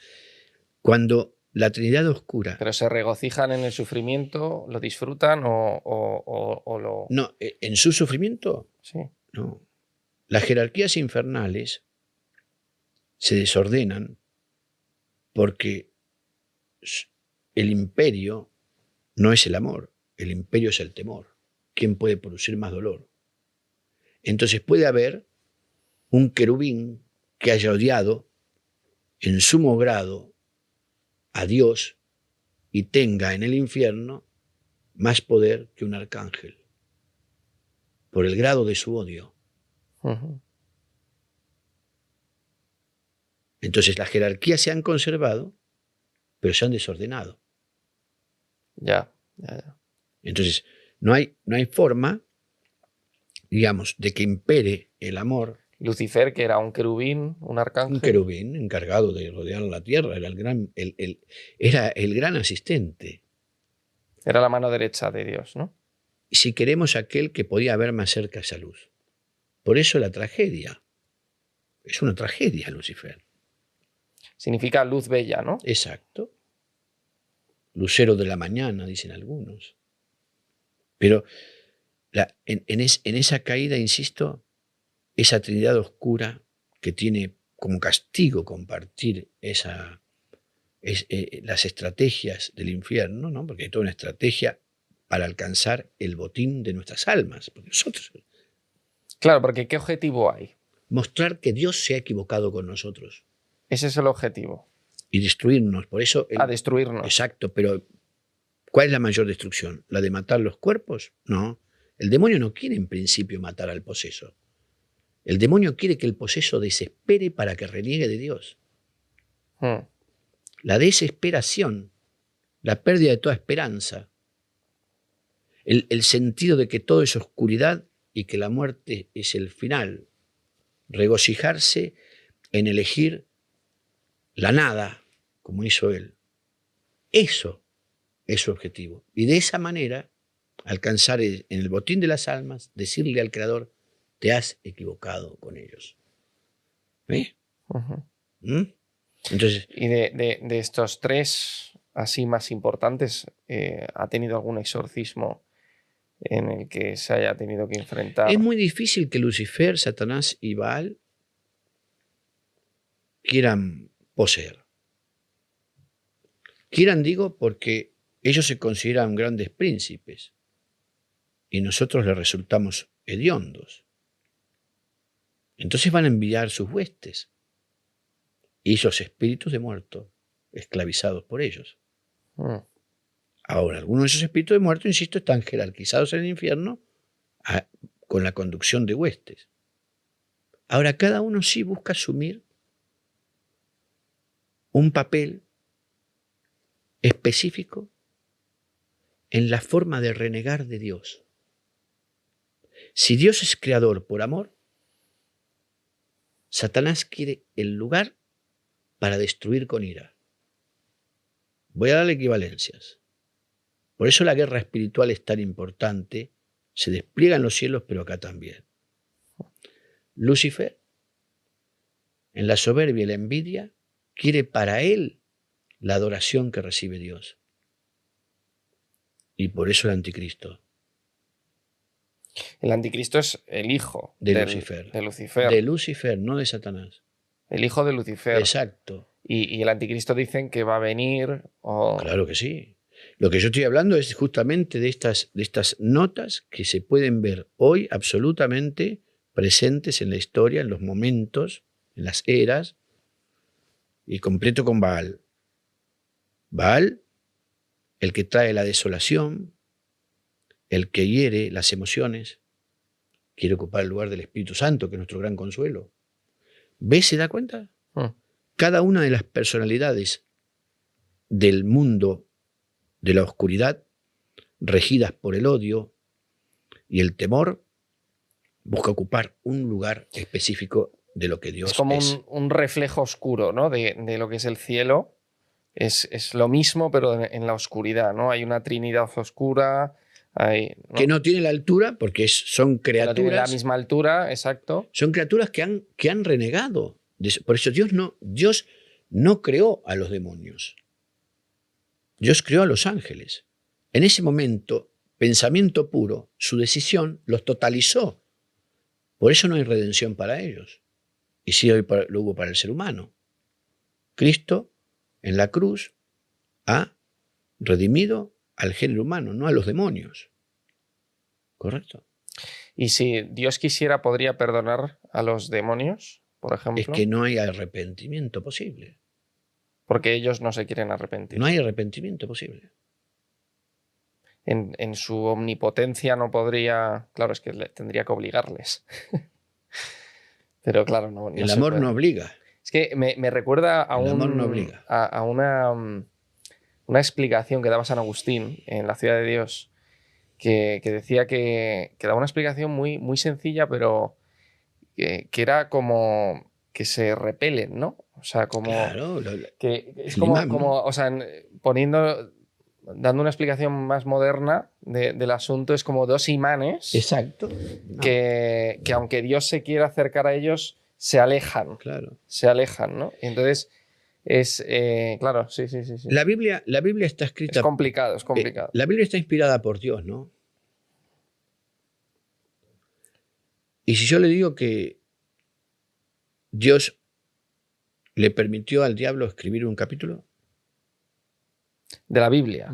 Cuando la Trinidad oscura... ¿Pero se regocijan en el sufrimiento? ¿Lo disfrutan o lo...? No, en su sufrimiento... Sí. No. Las jerarquías infernales se desordenan porque el imperio no es el amor, el imperio es el temor. ¿Quién puede producir más dolor? Entonces puede haber un querubín que haya odiado en sumo grado a Dios y tenga en el infierno más poder que un arcángel por el grado de su odio. Entonces las jerarquías se han conservado, pero se han desordenado. Ya. Entonces no hay forma, digamos, de que impere el amor. Lucifer, que era un querubín, un arcángel. Un querubín encargado de rodear la tierra, era el gran asistente. Era la mano derecha de Dios, ¿no? Si queremos, aquel que podía ver más cerca esa luz. Por eso la tragedia. Es una tragedia, Lucifer. Significa luz bella, ¿no? Exacto. Lucero de la mañana, dicen algunos. Pero en esa caída, insisto, esa Trinidad oscura que tiene como castigo compartir las estrategias del infierno, ¿no? Porque hay toda una estrategia para alcanzar el botín de nuestras almas. Porque nosotros... Claro, porque ¿qué objetivo hay? Mostrar que Dios se ha equivocado con nosotros. Ese es el objetivo. Y destruirnos. Por eso... destruirnos. Exacto, pero ¿cuál es la mayor destrucción? ¿La de matar los cuerpos? No. El demonio no quiere en principio matar al poseso. El demonio quiere que el poseso desespere para que reniegue de Dios. La desesperación, la pérdida de toda esperanza, el sentido de que todo es oscuridad y que la muerte es el final. Regocijarse en elegir la nada, como hizo él. Eso es su objetivo. Y de esa manera, alcanzar en el botín de las almas, decirle al Creador, te has equivocado con ellos. ¿Ve? Entonces, y de estos tres así más importantes, ¿ha tenido algún exorcismo en el que se haya tenido que enfrentar? Es muy difícil que Lucifer, Satanás y Baal quieran poseer. Quieran, digo, porque ellos se consideran grandes príncipes y nosotros les resultamos hediondos. Entonces van a enviar sus huestes y esos espíritus de muertos esclavizados por ellos. Ahora, algunos de esos espíritus de muerto, insisto, están jerarquizados en el infierno con la conducción de huestes. Ahora, cada uno sí busca asumir un papel específico en la forma de renegar de Dios. Si Dios es creador por amor, Satanás quiere el lugar para destruir con ira. Voy a darle equivalencias. Por eso la guerra espiritual es tan importante. Se despliega en los cielos, pero acá también. Lucifer, en la soberbia y la envidia, quiere para él la adoración que recibe Dios. Y por eso el anticristo. El anticristo es el hijo de Lucifer. De Lucifer. De Lucifer, no de Satanás. El hijo de Lucifer. Exacto. Y el anticristo dicen que va a venir. Claro que sí. Lo que yo estoy hablando es justamente de estas notas que se pueden ver hoy absolutamente presentes en la historia, en los momentos, en las eras, y completo con Baal. Baal, el que trae la desolación, el que hiere las emociones, quiere ocupar el lugar del Espíritu Santo, que es nuestro gran consuelo. ¿Ves? ¿Se da cuenta? Cada una de las personalidades del mundo de la oscuridad, regidas por el odio y el temor, busca ocupar un lugar específico de lo que Dios es. Es como un reflejo oscuro, ¿no? de lo que es el cielo. Es lo mismo, pero en la oscuridad, ¿no? Hay una Trinidad oscura. ¿No? Que no tiene la altura, porque son criaturas. No tiene la misma altura, exacto. Son criaturas que han renegado. Por eso Dios no creó a los demonios. Dios creó a los ángeles. En ese momento, pensamiento puro, su decisión los totalizó. Por eso no hay redención para ellos. Y sí lo hubo para el ser humano. Cristo, en la cruz, ha redimido al género humano, no a los demonios. ¿Correcto? Y si Dios quisiera, ¿podría perdonar a los demonios, por ejemplo? Es que no hay arrepentimiento posible. Porque ellos no se quieren arrepentir. No hay arrepentimiento posible. En su omnipotencia no podría... Claro, es que tendría que obligarles. Pero claro, no el amor no obliga. Es que me recuerda a, el amor no obliga. A una explicación que daba San Agustín en La Ciudad de Dios, que decía que daba una explicación muy, muy sencilla, pero que era como que se repelen, ¿no? O sea, como... Claro, que es como o sea, dando una explicación más moderna del asunto, es como dos imanes. Exacto. Que aunque Dios se quiera acercar a ellos, se alejan. Claro. Se alejan, ¿no? Entonces, es... claro, sí. La Biblia está escrita... Es complicado. La Biblia está inspirada por Dios, ¿no? Y si yo le digo que Dios le permitió al diablo escribir un capítulo. ¿De la Biblia?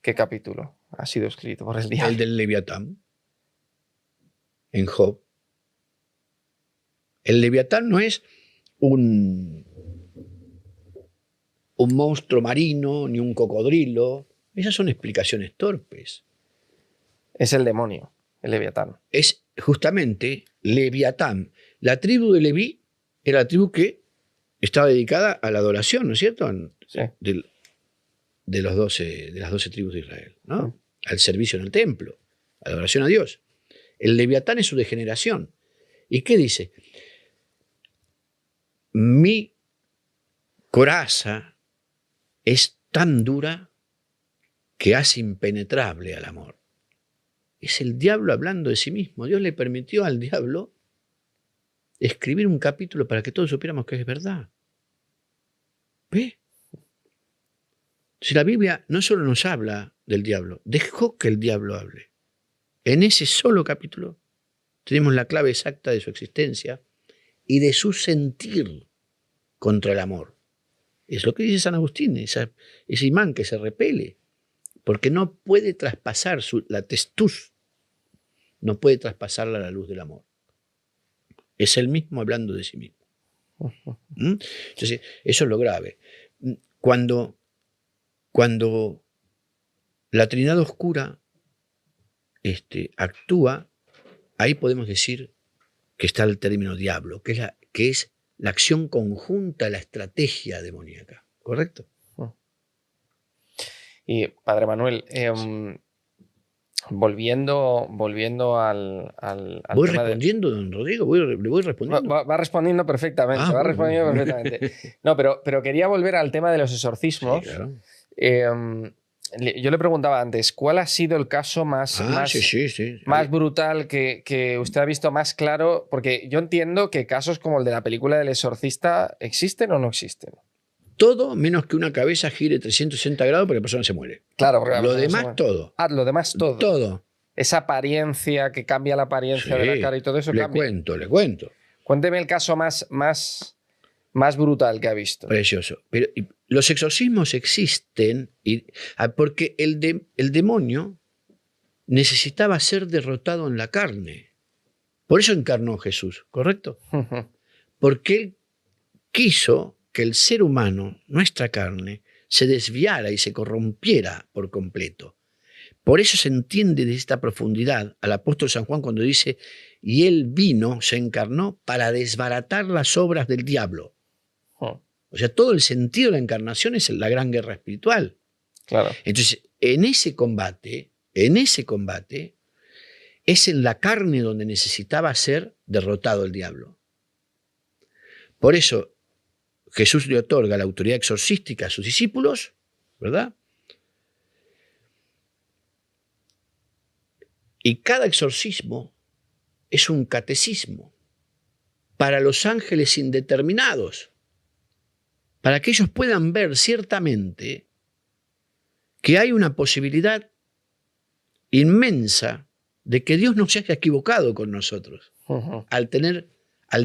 ¿Qué capítulo ha sido escrito por el diablo? El del Leviatán, en Job. El Leviatán no es un monstruo marino, ni un cocodrilo. Esas son explicaciones torpes. Es el demonio, el Leviatán. Es justamente Leviatán. La tribu de Leví era la tribu que estaba dedicada a la adoración, ¿no es cierto? Sí. De las 12 tribus de Israel, ¿no? Al servicio en el templo, a la adoración a Dios. El Leviatán es su degeneración. ¿Y qué dice? Mi coraza es tan dura que hace impenetrable al amor. Es el diablo hablando de sí mismo. Dios le permitió al diablo escribir un capítulo para que todos supiéramos que es verdad. ¿Ve? Si la Biblia no solo nos habla del diablo, dejó que el diablo hable. En ese solo capítulo tenemos la clave exacta de su existencia y de su sentir contra el amor. Es lo que dice San Agustín, ese imán que se repele, porque no puede traspasar la testus, no puede traspasarla a la luz del amor. Es él mismo hablando de sí mismo. Entonces, eso es lo grave. Cuando la Trinidad Oscura actúa, ahí podemos decir que está el término diablo, que es la acción conjunta, la estrategia demoníaca. ¿Correcto? Y Padre Manuel, volviendo al ¿Voy respondiendo, don Rodrigo? ¿Le voy respondiendo? Va respondiendo perfectamente, perfectamente. No, pero quería volver al tema de los exorcismos. Sí, claro. Yo le preguntaba antes, ¿cuál ha sido el caso más brutal que usted ha visto más claro? Porque yo entiendo que casos como el de la película del exorcista existen o no existen. Todo menos que una cabeza gire 360 grados porque la persona se muere. Claro, porque lo demás todo. Lo demás todo. Todo. Esa apariencia, que cambia la apariencia de la cara y todo eso le cuento. Cuénteme el caso más brutal que ha visto. Precioso. Pero los exorcismos existen porque el demonio necesitaba ser derrotado en la carne. Por eso encarnó Jesús, ¿correcto? Porque él quiso que el ser humano, nuestra carne, se desviara y se corrompiera por completo. Por eso se entiende de esta profundidad al apóstol San Juan cuando dice, y él vino, se encarnó para desbaratar las obras del diablo. O sea, todo el sentido de la encarnación es la gran guerra espiritual. Claro. Entonces, en ese combate, es en la carne donde necesitaba ser derrotado el diablo. Por eso, Jesús le otorga la autoridad exorcística a sus discípulos, ¿verdad? Y cada exorcismo es un catecismo para los ángeles indeterminados, para que ellos puedan ver ciertamente que hay una posibilidad inmensa de que Dios no se haya equivocado con nosotros, al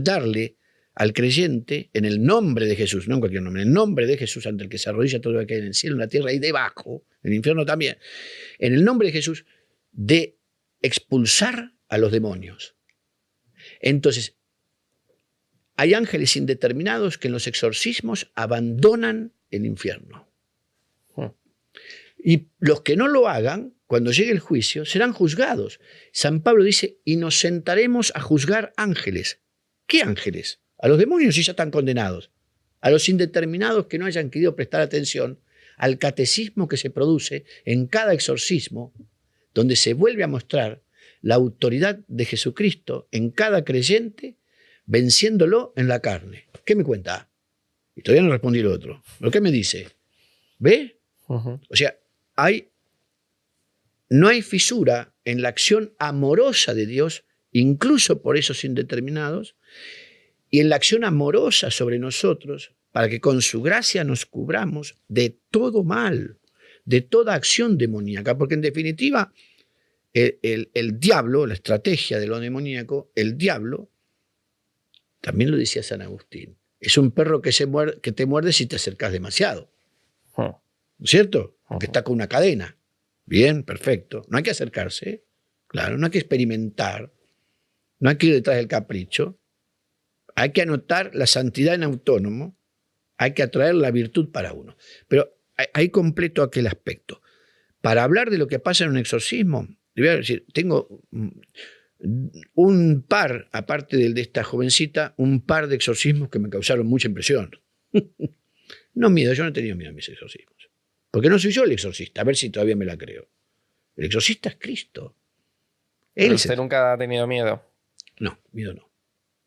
darle al creyente, en el nombre de Jesús, no en cualquier nombre, en el nombre de Jesús, ante el que se arrodilla todo lo que hay en el cielo, en la tierra y debajo, en el infierno también, en el nombre de Jesús, de expulsar a los demonios. Entonces, hay ángeles indeterminados que en los exorcismos abandonan el infierno. Y los que no lo hagan, cuando llegue el juicio, serán juzgados. San Pablo dice, y nos sentaremos a juzgar ángeles. ¿Qué ángeles? A los demonios sí ya están condenados. A los indeterminados que no hayan querido prestar atención al catecismo que se produce en cada exorcismo, donde se vuelve a mostrar la autoridad de Jesucristo en cada creyente, venciéndolo en la carne. ¿Qué me cuenta? Y todavía no respondí lo otro. ¿Pero qué me dice? ¿Ve? O sea, no hay fisura en la acción amorosa de Dios, incluso por esos indeterminados, y en la acción amorosa sobre nosotros, para que con su gracia nos cubramos de todo mal, de toda acción demoníaca, porque en definitiva el diablo, la estrategia de lo demoníaco, el diablo, también lo decía San Agustín, es un perro que te muerde si te acercas demasiado. ¿No es cierto? Porque está con una cadena. Bien, perfecto. No hay que acercarse, claro, no hay que experimentar, no hay que ir detrás del capricho. Hay que anotar la santidad en autónomo, hay que atraer la virtud para uno. Pero ahí completo aquel aspecto. Para hablar de lo que pasa en un exorcismo, le voy a decir, tengo un par, aparte del de esta jovencita, un par de exorcismos que me causaron mucha impresión. No miedo, yo no he tenido miedo a mis exorcismos. Porque no soy yo el exorcista, a ver si todavía me la creo. El exorcista es Cristo. ¿Pero usted nunca ha tenido miedo? No, miedo no.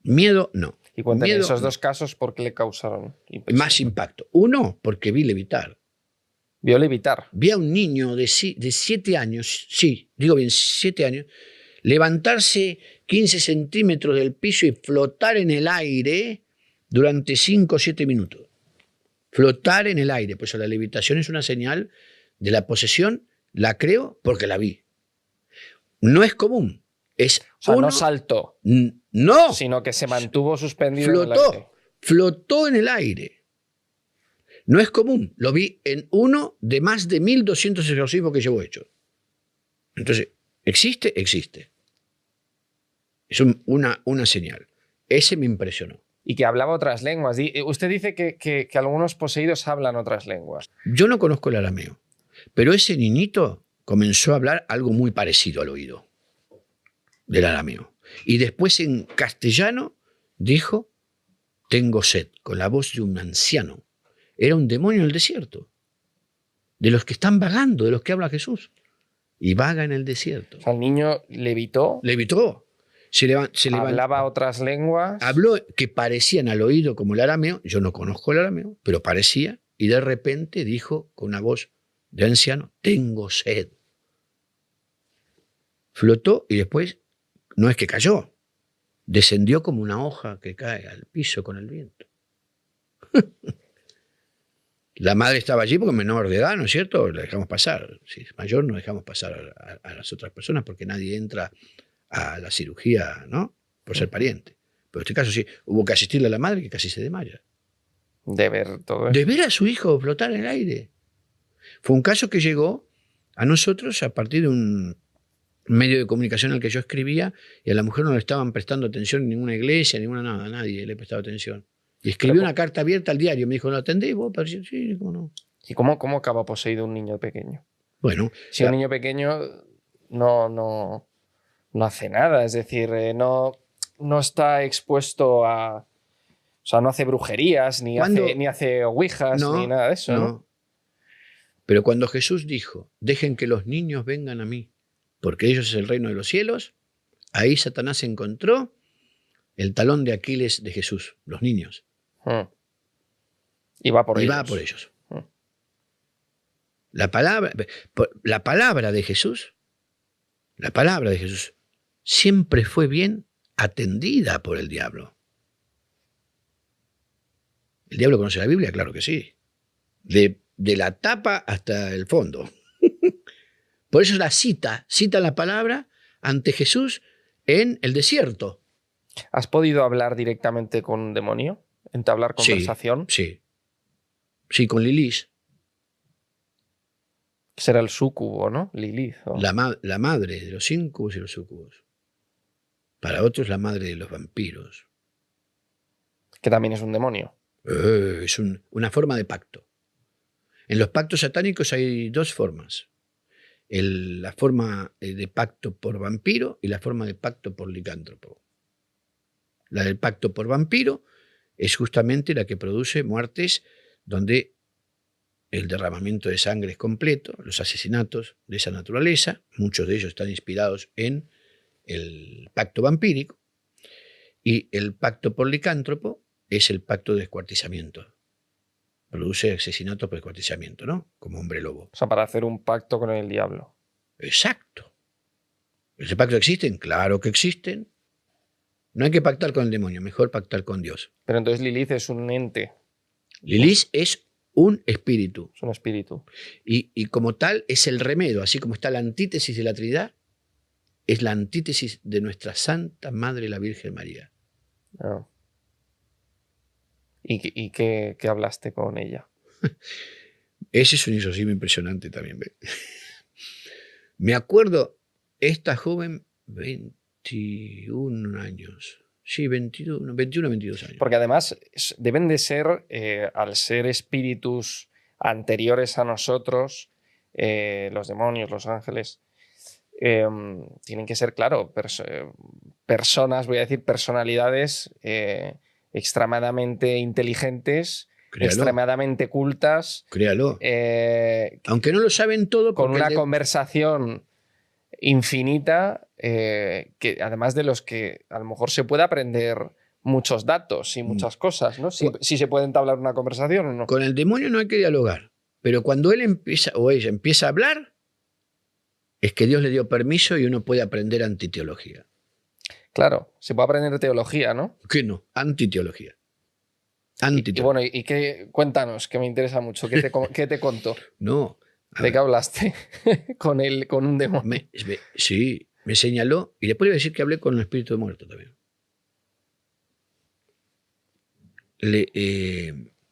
Miedo no. Y cuéntame, esos dos casos, ¿por qué le causaron impresión? Más impacto. Uno, porque vi levitar. ¿Vio levitar? Vi a un niño de 7 años, sí, digo bien, 7 años, levantarse 15 centímetros del piso y flotar en el aire durante 5 o 7 minutos. Flotar en el aire. Pues la levitación es una señal de la posesión, la creo porque la vi. No es común. O sea, no saltó. No. Sino que se mantuvo suspendido en el aire. Flotó en el aire. No es común. Lo vi en uno de más de 1200 exorcismos que llevo hechos. Entonces, ¿existe? Existe. Es una señal. Ese me impresionó. Y que hablaba otras lenguas. Usted dice que algunos poseídos hablan otras lenguas. Yo no conozco el arameo, pero ese niñito comenzó a hablar algo muy parecido al oído del arameo. Y después en castellano dijo, tengo sed, con la voz de un anciano. Era un demonio en el desierto, de los que están vagando, de los que habla Jesús. Y vaga en el desierto. O sea, el niño levitó. Levitó. Hablaba otras lenguas. Habló que parecían al oído como el arameo. Yo no conozco el arameo, pero parecía. y de repente dijo con una voz de anciano, tengo sed. Flotó y después no es que cayó, descendió como una hoja que cae al piso con el viento. La madre estaba allí porque menor de edad, ¿no es cierto? La dejamos pasar. Si es mayor, no dejamos pasar a las otras personas porque nadie entra a la cirugía, ¿no? Por ser pariente. Pero en este caso sí, hubo que asistirle a la madre que casi se desmaya. De ver todo eso. De ver a su hijo flotar en el aire. Fue un caso que llegó a nosotros a partir de un medio de comunicación al que yo escribía y a la mujer no le estaban prestando atención en ninguna iglesia, ninguna nada, nadie le prestaba atención. Y escribió una carta abierta al diario. Me dijo, ¿lo atendéis vos? Pero sí, ¿cómo no? ¿Y cómo acaba poseído un niño pequeño? Bueno. Si un niño pequeño no hace nada, es decir, no está expuesto a... O sea, no hace brujerías, ni hace ouijas, ni nada de eso, ¿no? Pero cuando Jesús dijo, dejen que los niños vengan a mí, porque ellos es el reino de los cielos, ahí Satanás encontró el talón de Aquiles de Jesús, los niños. Y va por ellos. Va por ellos. La palabra de Jesús, siempre fue bien atendida por el diablo. ¿El diablo conoce la Biblia? Claro que sí. De la tapa hasta el fondo. Por eso cita la palabra ante Jesús en el desierto. ¿Has podido hablar directamente con un demonio? ¿Entablar conversación? Sí, con Lilith. Será el súcubo, ¿no? Lilith. La madre de los íncubos y los súcubos. Para otros, la madre de los vampiros. Que también es un demonio. Es una forma de pacto. En los pactos satánicos hay dos formas. La forma de pacto por vampiro y la forma de pacto por licántropo. La del pacto por vampiro es justamente la que produce muertes donde el derramamiento de sangre es completo, los asesinatos de esa naturaleza, muchos de ellos están inspirados en el pacto vampírico, y el pacto por licántropo es el pacto de descuartizamiento. Produce asesinato por descuartizamiento, ¿no? Como hombre lobo. O sea, para hacer un pacto con el diablo. Exacto. ¿Ese pacto existen? Claro que existen. No hay que pactar con el demonio, mejor pactar con Dios. Pero entonces Lilith es un ente. Lilith es un espíritu. Es un espíritu. Y como tal es el remedio, así como está la antítesis de la Trinidad, es la antítesis de nuestra Santa Madre la Virgen María. Oh. ¿Y qué hablaste con ella? Ese es un exorcismo impresionante también. Me acuerdo, esta joven, 21 años. Sí, 21, 22 años. Porque además deben de ser, al ser espíritus anteriores a nosotros, los demonios, los ángeles, tienen que ser, claro, personas, voy a decir, personalidades extremadamente inteligentes, Créalo. Extremadamente cultas. Créalo. Aunque no lo saben todo. Con una conversación infinita, que además de los que a lo mejor se puede aprender muchos datos y muchas cosas, ¿no? Si se puede entablar una conversación o no. Con el demonio no hay que dialogar, pero cuando él empieza o ella empieza a hablar, es que Dios le dio permiso y uno puede aprender antiteología. Claro, se puede aprender teología, ¿no? ¿Qué no? Antiteología. Y bueno, cuéntanos, que me interesa mucho. ¿Qué te contó? No. ¿De qué hablaste con un demonio? Sí, me señaló y después le iba a decir que hablé con el espíritu de muerto también.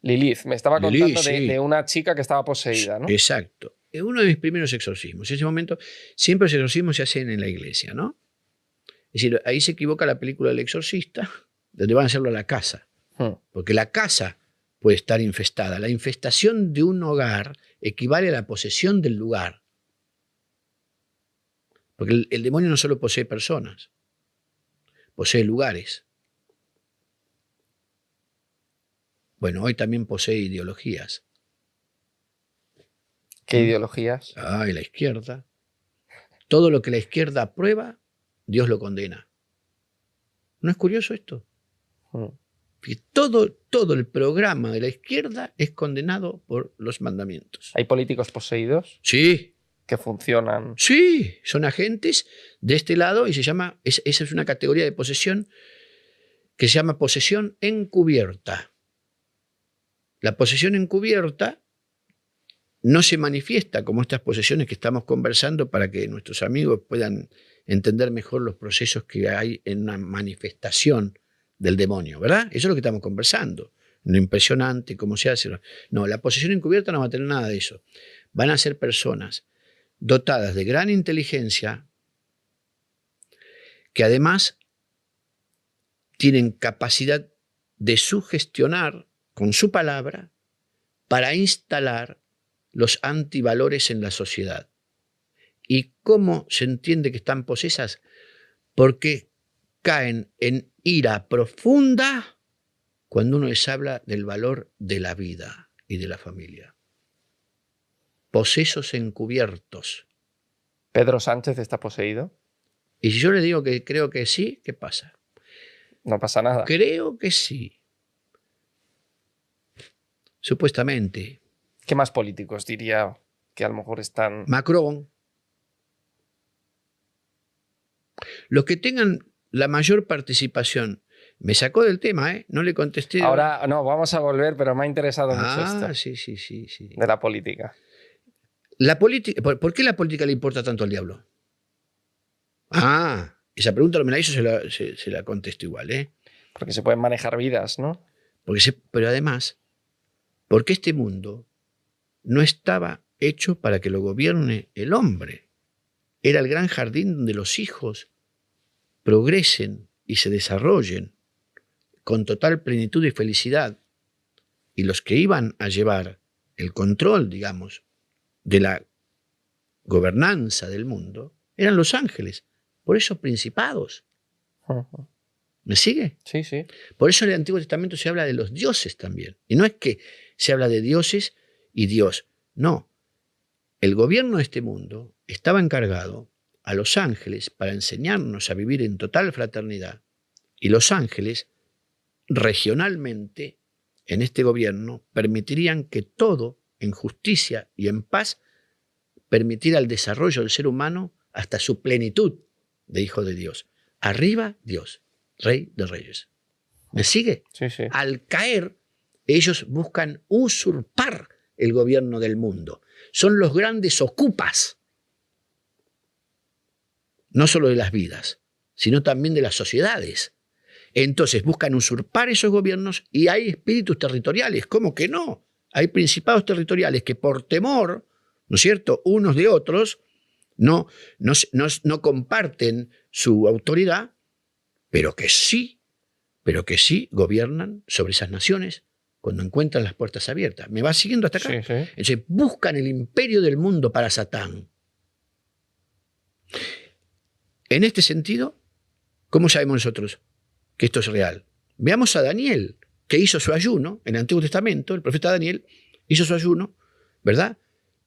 Lilith, me estaba contando de una chica que estaba poseída, ¿no? Exacto. Es uno de mis primeros exorcismos. En ese momento, siempre los exorcismos se hacen en la iglesia, ¿no? Es decir, ahí se equivoca la película del exorcista, donde van a hacerlo a la casa. Porque la casa puede estar infestada. La infestación de un hogar equivale a la posesión del lugar. Porque el demonio no solo posee personas, posee lugares. Bueno, hoy también posee ideologías. ¿Qué ideologías? Y la izquierda. Todo lo que la izquierda aprueba, Dios lo condena. ¿No es curioso esto? Todo el programa de la izquierda es condenado por los mandamientos. ¿Hay políticos poseídos? Sí. Que funcionan. Sí, son agentes de este lado y esa es una categoría de posesión que se llama posesión encubierta. La posesión encubierta no se manifiesta como estas posesiones que estamos conversando para que nuestros amigos puedan entender mejor los procesos que hay en una manifestación del demonio, ¿verdad? Eso es lo que estamos conversando. Lo impresionante, cómo se hace. No, la posesión encubierta no va a tener nada de eso. Van a ser personas dotadas de gran inteligencia que además tienen capacidad de sugestionar con su palabra para instalar los antivalores en la sociedad. ¿Y cómo se entiende que están posesas? Porque caen en ira profunda cuando uno les habla del valor de la vida y de la familia. Posesos encubiertos. ¿Pedro Sánchez está poseído? Y si yo le digo que creo que sí, ¿qué pasa? No pasa nada. Creo que sí. Supuestamente. ¿Qué más políticos diría que a lo mejor están...? Macron. Los que tengan la mayor participación. Me sacó del tema, ¿eh? No le contesté. Ahora, no, vamos a volver, pero me ha interesado mucho esto. Sí. De la política. La política, ¿por qué la política le importa tanto al diablo? Esa pregunta me la hizo, se la contesto igual, ¿eh? Porque se pueden manejar vidas, ¿no? Pero además, porque este mundo no estaba hecho para que lo gobierne el hombre. Era el gran jardín donde los hijos progresen y se desarrollen con total plenitud y felicidad. Y los que iban a llevar el control, digamos, de la gobernanza del mundo eran los ángeles. Por eso principados. ¿Me sigue? Sí, sí. Por eso en el Antiguo Testamento se habla de los dioses también. Y no es que se habla de dioses y Dios. No. El gobierno de este mundo estaba encargado a los ángeles para enseñarnos a vivir en total fraternidad. Y los ángeles, regionalmente, en este gobierno, permitirían que todo, en justicia y en paz, permitiera el desarrollo del ser humano hasta su plenitud de hijo de Dios. Arriba, Dios, Rey de Reyes. ¿Me sigue? Sí, sí. Al caer, ellos buscan usurpar el gobierno del mundo. Son los grandes ocupas, no solo de las vidas, sino también de las sociedades. Entonces buscan usurpar esos gobiernos y hay espíritus territoriales. ¿Cómo que no? Hay principados territoriales que por temor, ¿no es cierto?, unos de otros, no comparten su autoridad, pero que sí gobiernan sobre esas naciones cuando encuentran las puertas abiertas. ¿Me va siguiendo hasta acá? Sí, sí. Entonces, buscan el imperio del mundo para Satán. En este sentido, ¿cómo sabemos nosotros que esto es real? Veamos a Daniel, que hizo su ayuno en el Antiguo Testamento. El profeta Daniel hizo su ayuno, ¿verdad?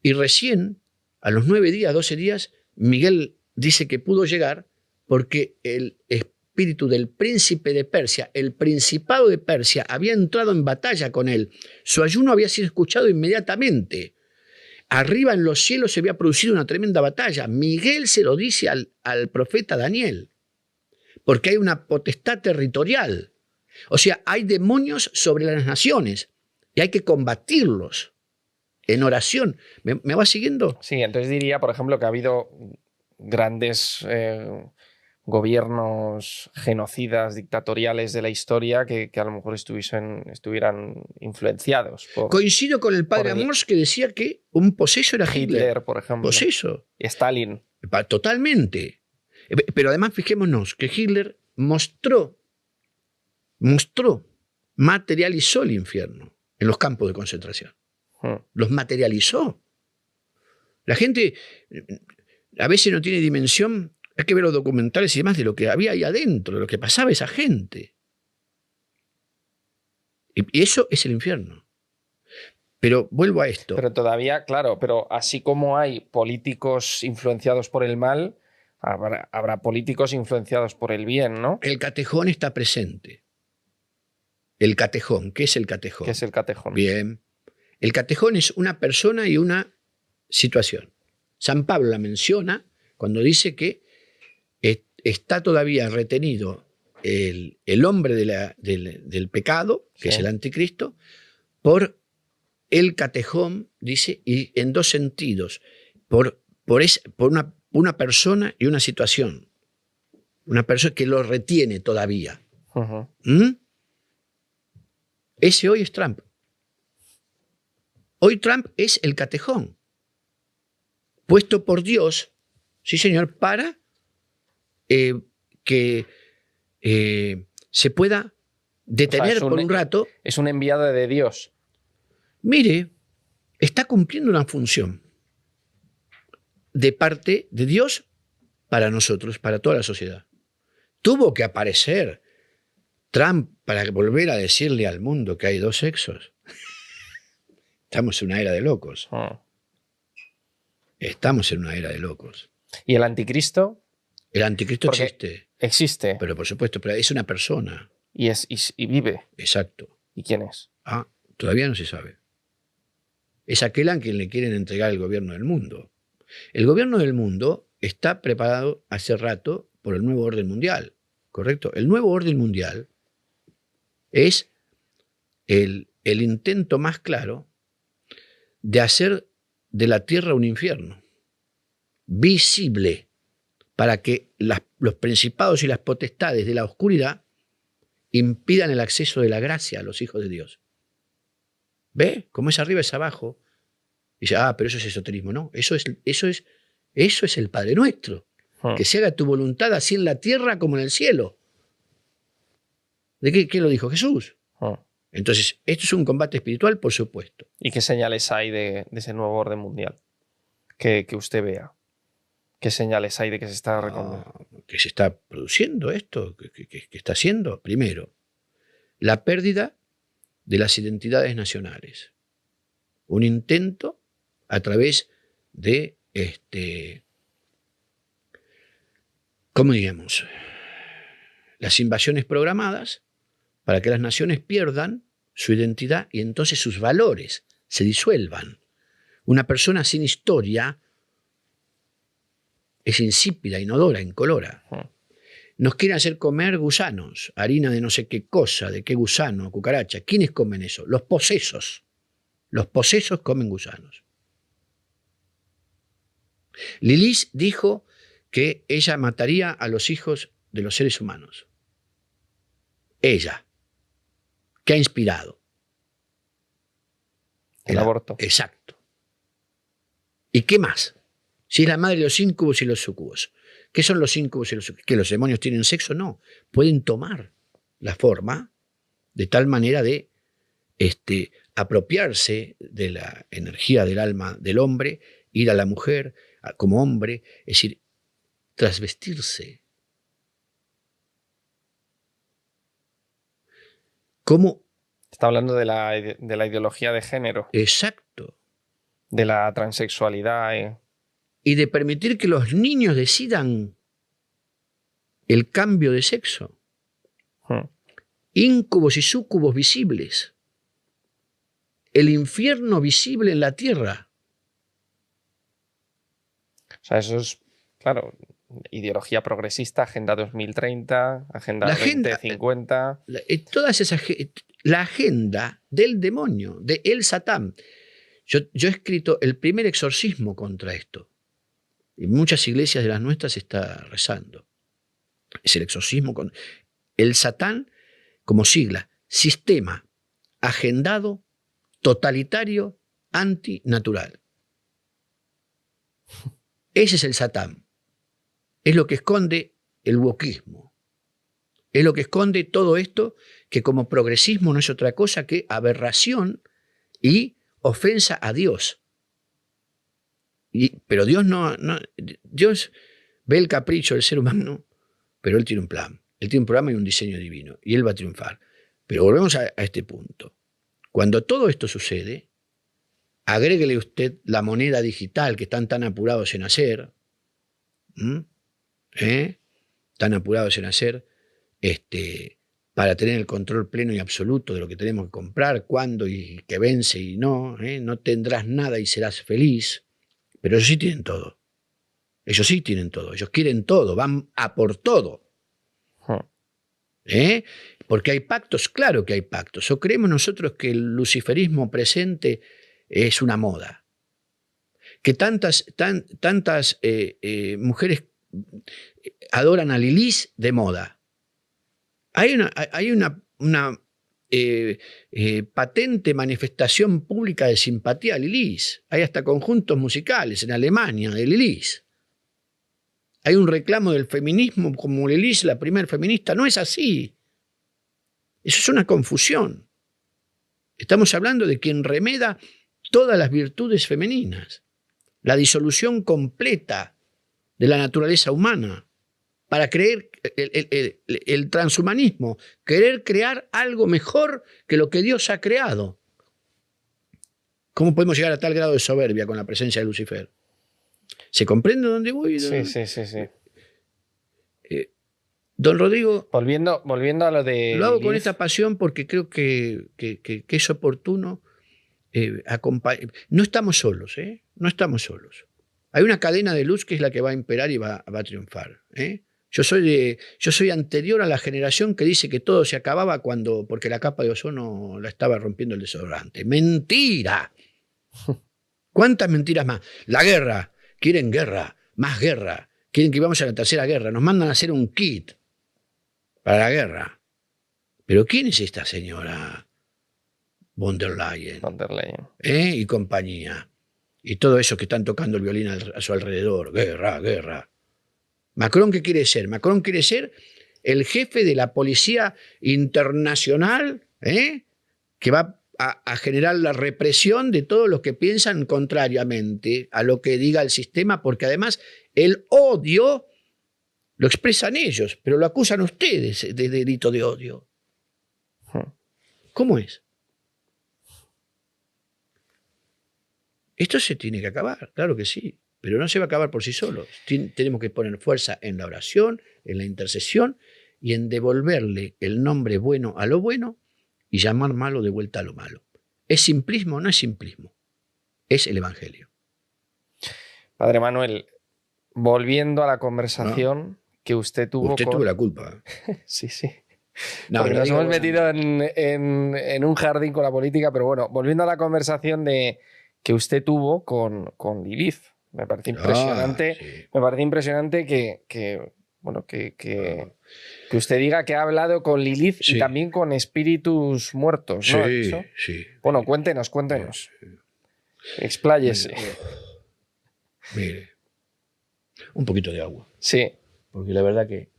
Y recién, a los 9 días, 12 días, Miguel dice que pudo llegar porque el espíritu del príncipe de Persia, el principado de Persia, había entrado en batalla con él. Su ayuno había sido escuchado inmediatamente. Arriba en los cielos se había producido una tremenda batalla. Miguel se lo dice al profeta Daniel, porque hay una potestad territorial. O sea, hay demonios sobre las naciones y hay que combatirlos en oración. ¿Me va siguiendo? Sí, entonces diría, por ejemplo, que ha habido grandes gobiernos genocidas, dictatoriales de la historia que a lo mejor estuvieran influenciados por... Coincido con el padre Amors que decía que un poseso era Hitler. Por ejemplo. Poseso. Y Stalin. Totalmente. Pero además fijémonos que Hitler mostró, materializó el infierno en los campos de concentración. Los materializó. La gente a veces no tiene dimensión, hay que ver los documentales y demás de lo que había ahí adentro, de lo que pasaba esa gente. Y eso es el infierno. Pero vuelvo a esto. Pero todavía, claro, pero así como hay políticos influenciados por el mal, habrá políticos influenciados por el bien, ¿no? El catejón está presente. El catejón. ¿Qué es el catejón? ¿Qué es el catejón? Bien. El catejón es una persona y una situación. San Pablo la menciona cuando dice que está todavía retenido el hombre del pecado, que es el anticristo, por el catejón, dice, y en dos sentidos, por una persona y una situación. Una persona que lo retiene todavía. ¿Mm? Ese hoy es Trump. Hoy Trump es el catejón, puesto por Dios, sí señor, para que se pueda detener por un rato. Es un enviado de Dios. Mire, está cumpliendo una función de parte de Dios para nosotros, para toda la sociedad. Tuvo que aparecer Trump para volver a decirle al mundo que hay dos sexos. Estamos en una era de locos. Estamos en una era de locos. ¿Y el anticristo? El anticristo existe. Existe. Pero por supuesto, pero es una persona. Y vive. Exacto. ¿Y quién es? Todavía no se sabe. Es aquel a quien le quieren entregar el gobierno del mundo. El gobierno del mundo está preparado hace rato por el nuevo orden mundial, ¿correcto? El nuevo orden mundial es el intento más claro de hacer de la tierra un infierno, visible, para que los principados y las potestades de la oscuridad impidan el acceso de la gracia a los hijos de Dios. ¿Ve? Como es arriba es abajo. Dice, pero eso es esoterismo. No, eso es el Padre Nuestro. Que se haga tu voluntad así en la tierra como en el cielo. ¿De qué lo dijo Jesús? Entonces, esto es un combate espiritual, por supuesto. ¿Y qué señales hay de ese nuevo orden mundial? Que usted vea. ¿Qué señales hay de que se está reconociendo? Que se está produciendo esto, que está haciendo. Primero, la pérdida de las identidades nacionales. Un intento a través de, ¿cómo diríamos? Las invasiones programadas para que las naciones pierdan su identidad y entonces sus valores se disuelvan. Una persona sin historia es insípida, inodora, incolora. Nos quieren hacer comer gusanos, harina de no sé qué cosa, de qué gusano, cucaracha. ¿Quiénes comen eso? Los posesos. Los posesos comen gusanos. Lilith dijo que ella mataría a los hijos de los seres humanos. Ella, que ha inspirado. El aborto. Exacto. ¿Y qué más? Si es la madre de los íncubos y los sucubos. ¿Qué son los íncubos y los sucubos? ¿Que los demonios tienen sexo? No. Pueden tomar la forma de tal manera de apropiarse de la energía del alma del hombre, ir a la mujer como hombre, es decir, trasvestirse. ¿Cómo? Está hablando de la ideología de género. Exacto. De la transexualidad. Y de permitir que los niños decidan el cambio de sexo. Íncubos y súcubos visibles. El infierno visible en la tierra. O sea, eso es, claro, ideología progresista, Agenda 2030, Agenda 2050. La agenda del demonio, de el Satán. Yo he escrito el primer exorcismo contra esto. En muchas iglesias de las nuestras se está rezando. Es el exorcismo con el Satán como sigla. Sistema agendado, totalitario, antinatural. Ese es el Satán. Es lo que esconde el wokismo. Es lo que esconde todo esto que como progresismo no es otra cosa que aberración y ofensa a Dios. Pero Dios no. Dios ve el capricho del ser humano, pero Él tiene un plan. Él tiene un programa y un diseño divino. Y Él va a triunfar. Pero volvemos a este punto. Cuando todo esto sucede, agréguele usted la moneda digital que están tan apurados en hacer. Tan apurados en hacer. para tener el control pleno y absoluto de lo que tenemos que comprar, cuándo y que vence y no. No tendrás nada y serás feliz. Pero ellos sí tienen todo. Ellos sí tienen todo. Ellos quieren todo. Van a por todo. ¿Eh? Porque hay pactos, claro que hay pactos. ¿O creemos nosotros que el luciferismo presente es una moda? Que tantas mujeres adoran a Lilith de moda. Hay una patente manifestación pública de simpatía a Lilith. Hay hasta conjuntos musicales en Alemania de Lilith. Hay un reclamo del feminismo como Lilith, la primer feminista. No es así. Eso es una confusión. Estamos hablando de quien remeda todas las virtudes femeninas, la disolución completa de la naturaleza humana, para creer el transhumanismo, querer crear algo mejor que lo que Dios ha creado. ¿Cómo podemos llegar a tal grado de soberbia con la presencia de Lucifer? ¿Se comprende dónde voy? Sí. Don Rodrigo, volviendo a lo de lo hago Lilith. con esta pasión porque creo que es oportuno acompañar. No estamos solos, no estamos solos. Hay una cadena de luz que es la que va a imperar y va a triunfar. Yo soy anterior a la generación que dice que todo se acababa porque la capa de ozono la estaba rompiendo el desodorante. ¡Mentira! ¿Cuántas mentiras más? La guerra. Quieren guerra. Más guerra. Quieren que vamos a la tercera guerra. Nos mandan a hacer un kit para la guerra. ¿Pero quién es esta señora von der Leyen? Y compañía. Y todo eso que están tocando el violín a su alrededor. Guerra, guerra. ¿Macron qué quiere ser? Macron quiere ser el jefe de la policía internacional, que va a generar la represión de todos los que piensan contrariamente a lo que diga el sistema, porque además el odio lo expresan ellos, pero lo acusan ustedes de delito de odio. ¿Cómo es? Esto se tiene que acabar, claro que sí. Pero no se va a acabar por sí solo. Tenemos que poner fuerza en la oración, en la intercesión y en devolverle el nombre bueno a lo bueno y llamar malo de vuelta a lo malo. ¿Es simplismo o no es simplismo? Es el Evangelio. Padre Manuel, volviendo a la conversación que usted tuvo Usted tuvo la culpa. Sí. No, porque nos hemos metido en un jardín con la política, pero bueno, volviendo a la conversación que usted tuvo con Lilith. Me parece impresionante. Sí. Me parece impresionante que usted diga que ha hablado con Lilith y también con espíritus muertos, ¿no? Sí. Bueno, cuéntenos. Expláyese. Mire, un poquito de agua. Sí. Porque la verdad que...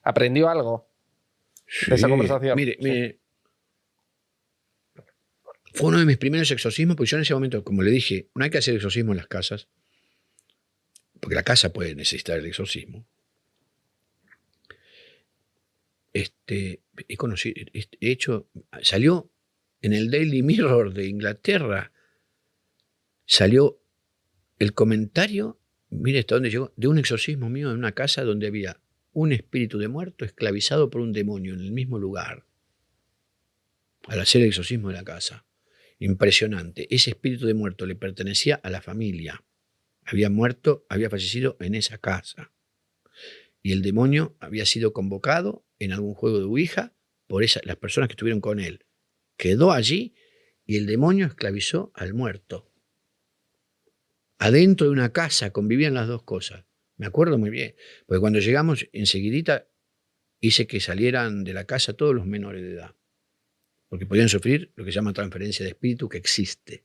¿Aprendió algo de esa conversación? Mire. Fue uno de mis primeros exorcismos, porque yo en ese momento, como le dije, no hay que hacer exorcismo en las casas, porque la casa puede necesitar el exorcismo. Salió en el Daily Mirror de Inglaterra, salió el comentario, mire hasta dónde llegó, de un exorcismo mío en una casa donde había un espíritu de muerto esclavizado por un demonio en el mismo lugar, al hacer el exorcismo de la casa. Impresionante. Ese espíritu de muerto le pertenecía a la familia. Había fallecido en esa casa. Y el demonio había sido convocado en algún juego de Ouija por las personas que estuvieron con él. Quedó allí y el demonio esclavizó al muerto. Adentro de una casa convivían las dos cosas. Me acuerdo muy bien. Porque cuando llegamos, enseguidita hice que salieran de la casa todos los menores de edad. Porque podían sufrir lo que se llama transferencia de espíritu, que existe.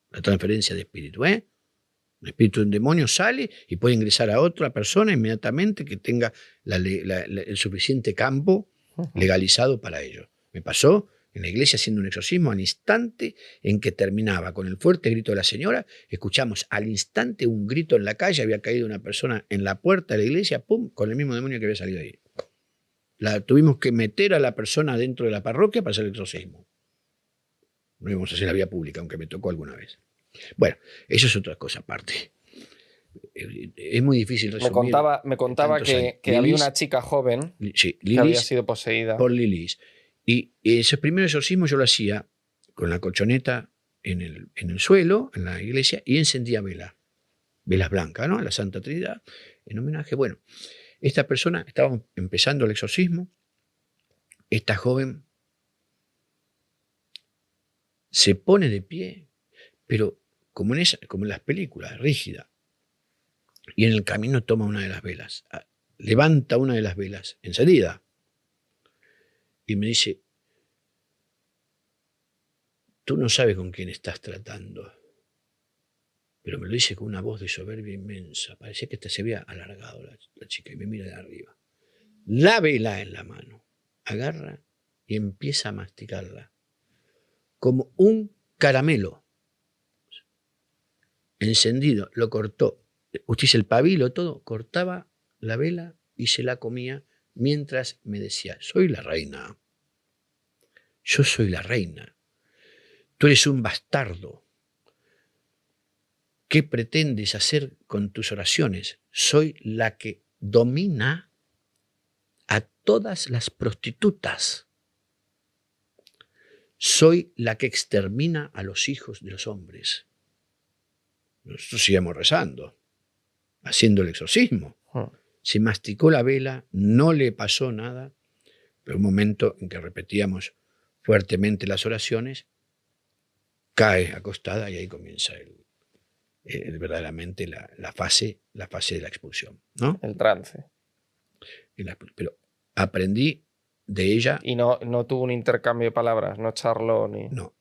La transferencia de espíritu, Un espíritu de un demonio sale y puede ingresar a otra persona inmediatamente que tenga el suficiente campo legalizado para ello. Me pasó en la iglesia haciendo un exorcismo al instante en que terminaba con el fuerte grito de la señora. Escuchamos al instante un grito en la calle, había caído una persona en la puerta de la iglesia, ¡pum!, con el mismo demonio que había salido ahí. Tuvimos que meter a la persona dentro de la parroquia para hacer el exorcismo. No íbamos a hacer la vía pública, aunque me tocó alguna vez. Bueno, eso es otra cosa aparte. Es muy difícil resumir. Me contaba que había una chica joven Lilith, que había sido poseída por Lilith. Y ese primer exorcismo yo lo hacía con la colchoneta en el suelo, en la iglesia, y encendía velas blancas, ¿no? A la Santa Trinidad, en homenaje. Bueno, esta persona, estaba empezando el exorcismo, esta joven se pone de pie, pero como en las películas, rígida, y en el camino toma una de las velas, levanta una de las velas, encendida, y me dice: tú no sabes con quién estás tratando. Pero me lo dice con una voz de soberbia inmensa. Parecía que se había alargado la chica y me mira de arriba. La vela en la mano. Agarra y empieza a masticarla. Como un caramelo. Encendido. Lo cortó. Usted dice el pabilo, todo. Cortaba la vela y se la comía mientras me decía: soy la reina. Yo soy la reina. Tú eres un bastardo. ¿Qué pretendes hacer con tus oraciones? Soy la que domina a todas las prostitutas. Soy la que extermina a los hijos de los hombres. Nosotros seguíamos rezando, haciendo el exorcismo. Se masticó la vela, no le pasó nada, pero un momento en que repetíamos fuertemente las oraciones, cae acostada y ahí comienza verdaderamente la fase de la expulsión, ¿no? El trance. Pero aprendí de ella. Y no tuvo un intercambio de palabras, no charló ni... No,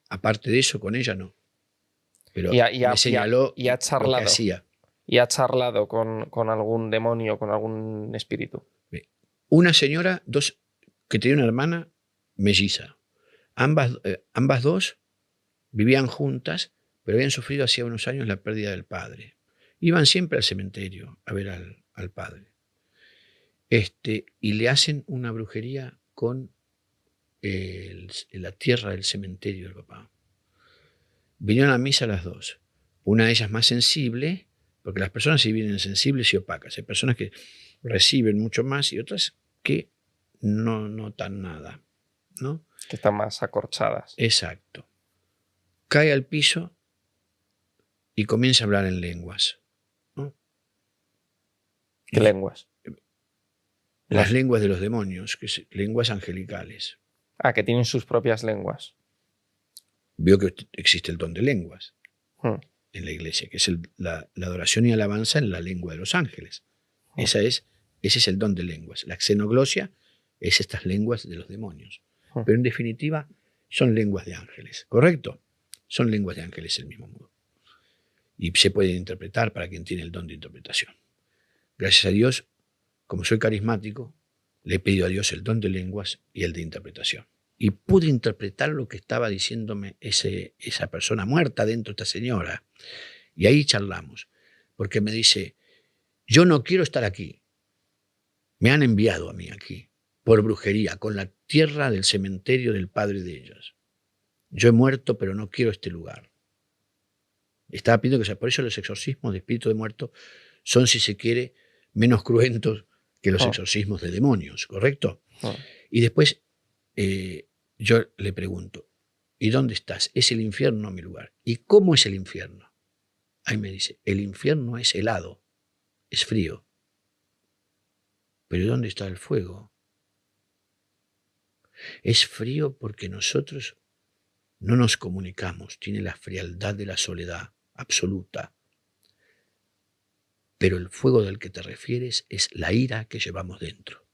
aparte de eso, con ella no. Pero me señaló y ha charlado, lo que hacía. Y ha charlado con algún demonio, con algún espíritu. Una señora, que tenía una hermana melliza. Ambas dos vivían juntas, pero habían sufrido hacía unos años la pérdida del padre. Iban siempre al cementerio a ver al padre. Y le hacen una brujería con la tierra del cementerio del papá. Vinieron a misa las dos. Una de ellas más sensible, porque las personas se dividen en sensibles y opacas. Hay personas que reciben mucho más y otras que no notan nada, ¿no? Que están más acorchadas. Exacto. Cae al piso y comienza a hablar en lenguas, ¿no? ¿Qué lenguas? Las lenguas de los demonios, que son lenguas angelicales. Ah, que tienen sus propias lenguas. Veo que existe el don de lenguas en la iglesia, que es la adoración y alabanza en la lengua de los ángeles. Ese es el don de lenguas. La xenoglosia es estas lenguas de los demonios. Pero en definitiva son lenguas de ángeles, ¿correcto? Son lenguas de ángeles del mismo modo. Y se pueden interpretar para quien tiene el don de interpretación. Gracias a Dios, como soy carismático, le he pedido a Dios el don de lenguas y el de interpretación. Y pude interpretar lo que estaba diciéndome esa persona muerta dentro de esta señora. Y ahí charlamos, porque me dice: yo no quiero estar aquí. Me han enviado a mí aquí, por brujería, con la tierra del cementerio del padre de ellas. Yo he muerto, pero no quiero este lugar. Estaba pidiendo que por eso los exorcismos de espíritu de muerto son, si se quiere, menos cruentos que los exorcismos de demonios, ¿correcto? Y después yo le pregunto: ¿y dónde estás? ¿Es el infierno mi lugar? ¿Y cómo es el infierno? Ahí me dice: el infierno es helado, es frío. ¿Pero dónde está el fuego? Es frío porque nosotros no nos comunicamos, tiene la frialdad de la soledad absoluta. Pero el fuego del que te refieres es la ira que llevamos dentro.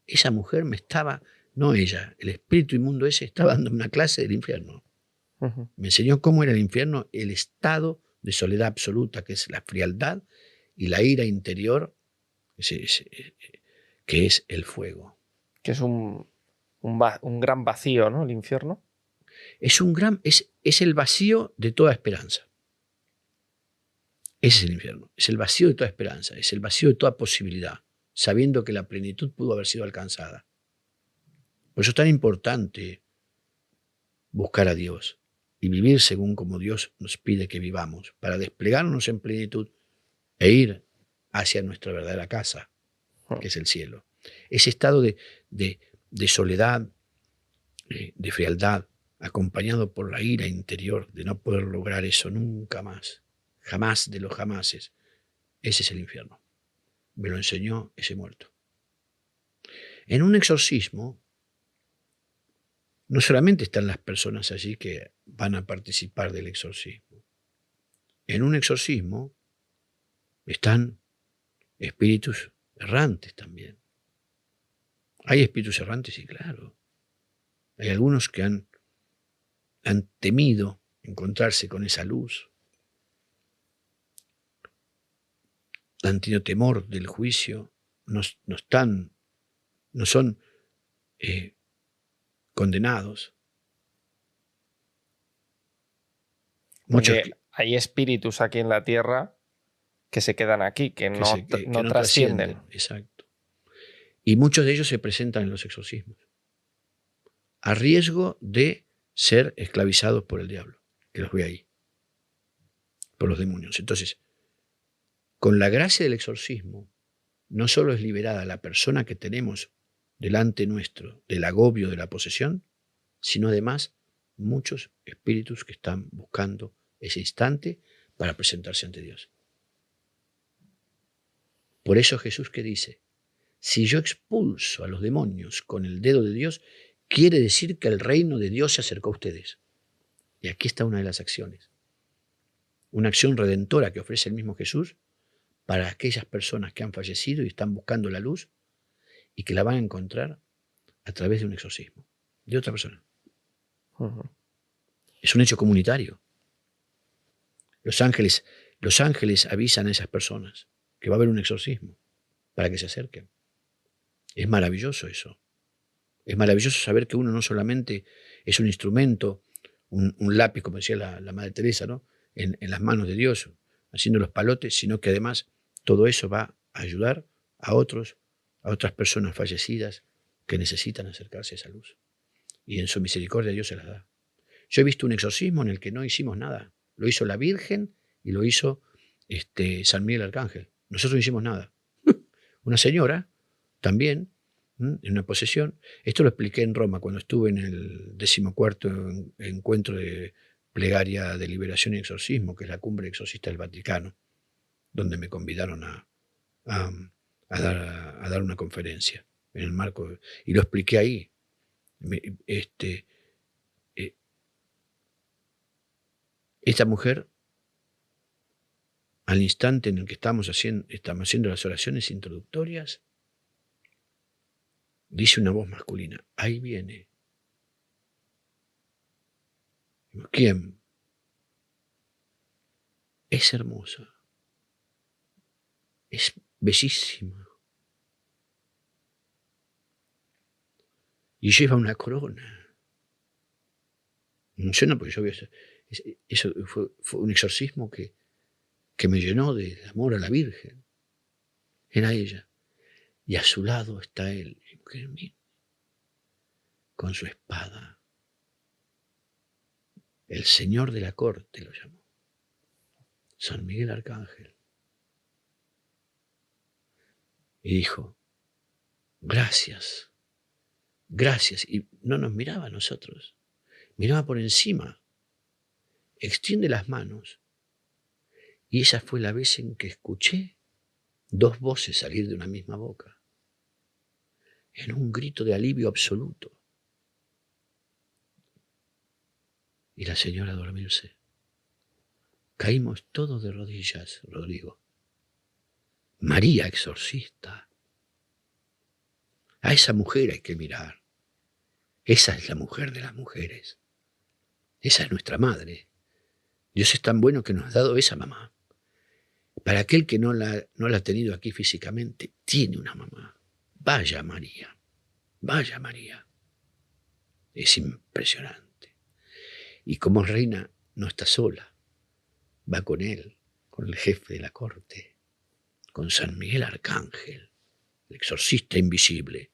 Esa mujer me estaba, no ella, el espíritu inmundo ese estaba dando una clase del infierno. Me enseñó cómo era el infierno, el estado de soledad absoluta, que es la frialdad, y la ira interior, que es el fuego. Que es un gran vacío, ¿no? El infierno. Es el vacío de toda esperanza. Ese es el infierno. Es el vacío de toda esperanza. Es el vacío de toda posibilidad, sabiendo que la plenitud pudo haber sido alcanzada. Por eso es tan importante buscar a Dios y vivir según como Dios nos pide que vivamos, para desplegarnos en plenitud e ir hacia nuestra verdadera casa, que es el cielo. Ese estado de soledad, de frialdad, acompañado por la ira interior de no poder lograr eso nunca más, jamás de los jamases, ese es el infierno. Me lo enseñó ese muerto. En un exorcismo, no solamente están las personas allí que van a participar del exorcismo. En un exorcismo están espíritus errantes también. ¿Hay espíritus errantes? Sí, claro. Hay algunos que han temido encontrarse con esa luz. Han tenido temor del juicio. No son condenados. Muchos Porque hay espíritus aquí en la tierra que se quedan aquí, que no que no trascienden. Exacto. Y muchos de ellos se presentan en los exorcismos, a riesgo de ser esclavizados por el diablo, que los ve ahí, por los demonios. Entonces, con la gracia del exorcismo, no solo es liberada la persona que tenemos delante nuestro del agobio de la posesión, sino además muchos espíritus que están buscando ese instante para presentarse ante Dios. Por eso Jesús que dice, si yo expulso a los demonios con el dedo de Dios, quiere decir que el reino de Dios se acercó a ustedes. Y aquí está una de las acciones. Una acción redentora que ofrece el mismo Jesús para aquellas personas que han fallecido y están buscando la luz y que la van a encontrar a través de un exorcismo de otra persona. Uh-huh. Es un hecho comunitario. Los ángeles avisan a esas personas que va a haber un exorcismo para que se acerquen. Es maravilloso eso. Es maravilloso saber que uno no solamente es un instrumento, un lápiz, como decía la Madre Teresa, ¿no? en las manos de Dios, haciendo los palotes, sino que además todo eso va a ayudar a otras personas fallecidas que necesitan acercarse a esa luz. Y en su misericordia Dios se las da. Yo he visto un exorcismo en el que no hicimos nada. Lo hizo la Virgen y lo hizo San Miguel Arcángel. Nosotros no hicimos nada. Una señora también, en una posesión. Esto lo expliqué en Roma cuando estuve en el 14º encuentro de plegaria de liberación y exorcismo, que es la cumbre exorcista del Vaticano, donde me convidaron a dar una conferencia en el marco, y lo expliqué ahí. Esta mujer, al instante en el que estamos haciendo las oraciones introductorias, dice una voz masculina, ahí viene. ¿Quién? Es hermosa. Es bellísima. Y lleva una corona. Yo no, porque yo eso fue un exorcismo que me llenó de amor a la Virgen. Era ella. Y a su lado está él, con su espada. El señor de la corte lo llamó. San Miguel Arcángel. Y dijo, gracias, gracias. Y no nos miraba a nosotros, miraba por encima. Extiende las manos. Y esa fue la vez en que escuché dos voces salir de una misma boca, en un grito de alivio absoluto. Y la señora dormirse. Caímos todos de rodillas, Rodrigo. María exorcista. A esa mujer hay que mirar. Esa es la mujer de las mujeres. Esa es nuestra madre. Dios es tan bueno que nos ha dado esa mamá. Para aquel que no la ha tenido aquí físicamente, tiene una mamá. Vaya María. Vaya María. Es impresionante. Y como reina no está sola. Va con él, con el jefe de la corte, con San Miguel Arcángel, el exorcista invisible,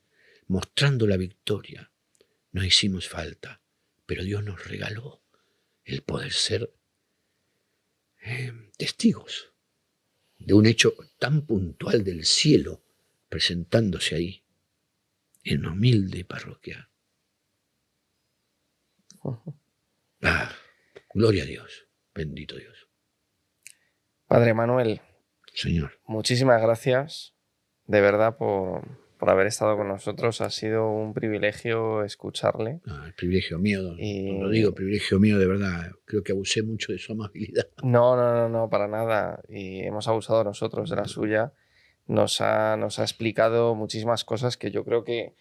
mostrando la victoria. No hicimos falta, pero Dios nos regaló el poder ser testigos de un hecho tan puntual del cielo presentándose ahí, en una humilde parroquia. Ujú. Ah, gloria a Dios, bendito Dios. Padre Manuel, Señor. muchísimas gracias de verdad por haber estado con nosotros. Ha sido un privilegio escucharle. El privilegio mío, don Y Rodrigo, privilegio mío de verdad. Creo que abusé mucho de su amabilidad. no, para nada. Y hemos abusado nosotros de la suya. Nos ha explicado muchísimas cosas que yo creo que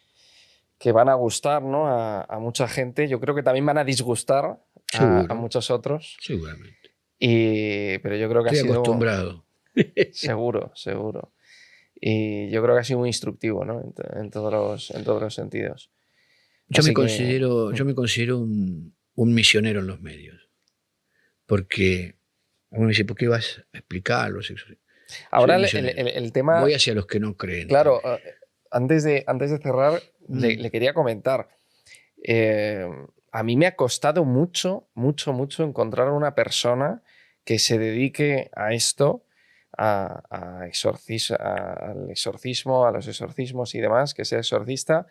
van a gustar, ¿no? A mucha gente. Yo creo que también van a disgustar a Seguro, muchos otros. seguramente. Pero yo creo que ha Estoy sido acostumbrado. seguro, seguro. Y yo creo que ha sido muy instructivo, ¿no? En todos los sentidos. Así que Yo me considero un misionero en los medios. Porque uno dice, ¿por qué vas a explicarlo? Soy ahora un misionero. el tema, Voy hacia los que no creen claro, también. antes de cerrar, Mm, le quería comentar. eh, a mí me ha costado mucho encontrar una persona que se dedique a esto, al exorcismo, a los exorcismos y demás, que sea exorcista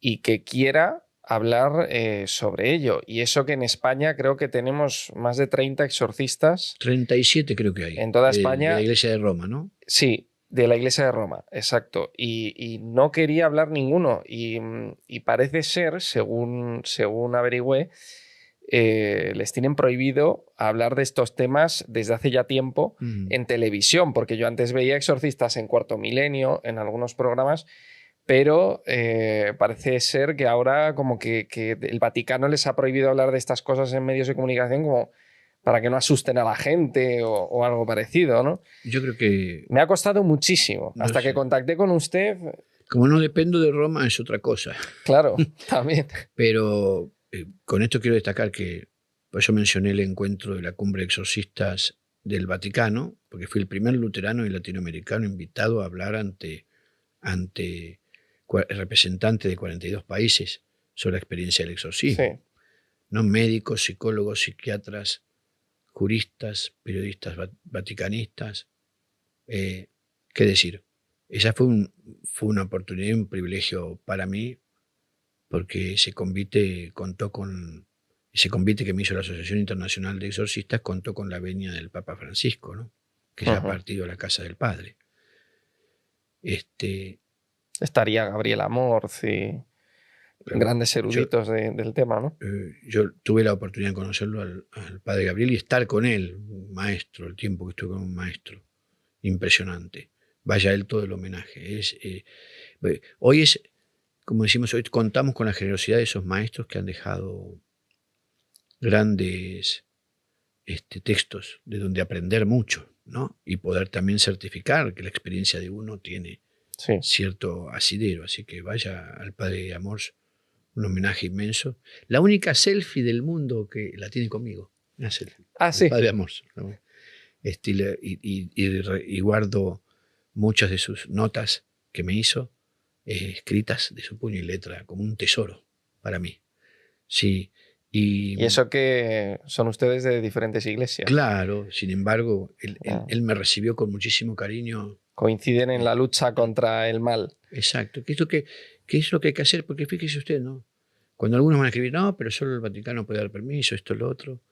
y que quiera hablar sobre ello. Y eso que en España creo que tenemos más de 30 exorcistas 37 creo que hay, en toda de la España. iglesia de Roma, ¿no? Sí, de la Iglesia de Roma, exacto. Y no quería hablar ninguno. Y parece ser, según averigüé, les tienen prohibido hablar de estos temas desde hace ya tiempo Mm. en televisión, porque yo antes veía exorcistas en Cuarto Milenio, en algunos programas, pero parece ser que ahora como que el Vaticano les ha prohibido hablar de estas cosas en medios de comunicación como para que no asusten a la gente o algo parecido, ¿no? Yo creo que, Me ha costado muchísimo. no Hasta que sé, contacté con usted, como no dependo de Roma es otra cosa. claro, también. Pero con esto quiero destacar que, por eso mencioné el encuentro de la cumbre de exorcistas del Vaticano, porque fui el primer luterano y latinoamericano invitado a hablar ante representantes de 42 países sobre la experiencia del exorcismo. Sí. No médicos, psicólogos, psiquiatras, juristas, periodistas vaticanistas. ¿Qué decir? Esa fue una oportunidad y un privilegio para mí, porque ese convite que me hizo la Asociación Internacional de Exorcistas contó con la venia del Papa Francisco, ¿no? Que ya ha Ujú. partido a la casa del Padre. Este, Estaría Gabriel Amorz y grandes yo, eruditos del tema, ¿no? yo tuve la oportunidad de conocerlo al Padre Gabriel y estar con él, un maestro, el tiempo que estuve con un maestro, impresionante. Vaya él todo el homenaje. Hoy es, como decimos, hoy contamos con la generosidad de esos maestros que han dejado grandes textos de donde aprender mucho, ¿no? Y poder también certificar que la experiencia de uno tiene Sí. cierto asidero. Así que vaya al Padre Amors, un homenaje inmenso. La única selfie del mundo que la tiene conmigo, una selfie, Ah, el sí. Padre Amors, ¿no? Y guardo muchas de sus notas que me hizo, escritas de su puño y letra, como un tesoro para mí. Sí, y Y eso que son ustedes de diferentes iglesias. claro, sin embargo, Ah, él me recibió con muchísimo cariño. coinciden en eh, la lucha contra el mal. exacto, qué es lo que hay que hacer, porque fíjese usted, ¿no? Cuando algunos van a escribir, no, pero solo el Vaticano puede dar permiso, esto, lo otro.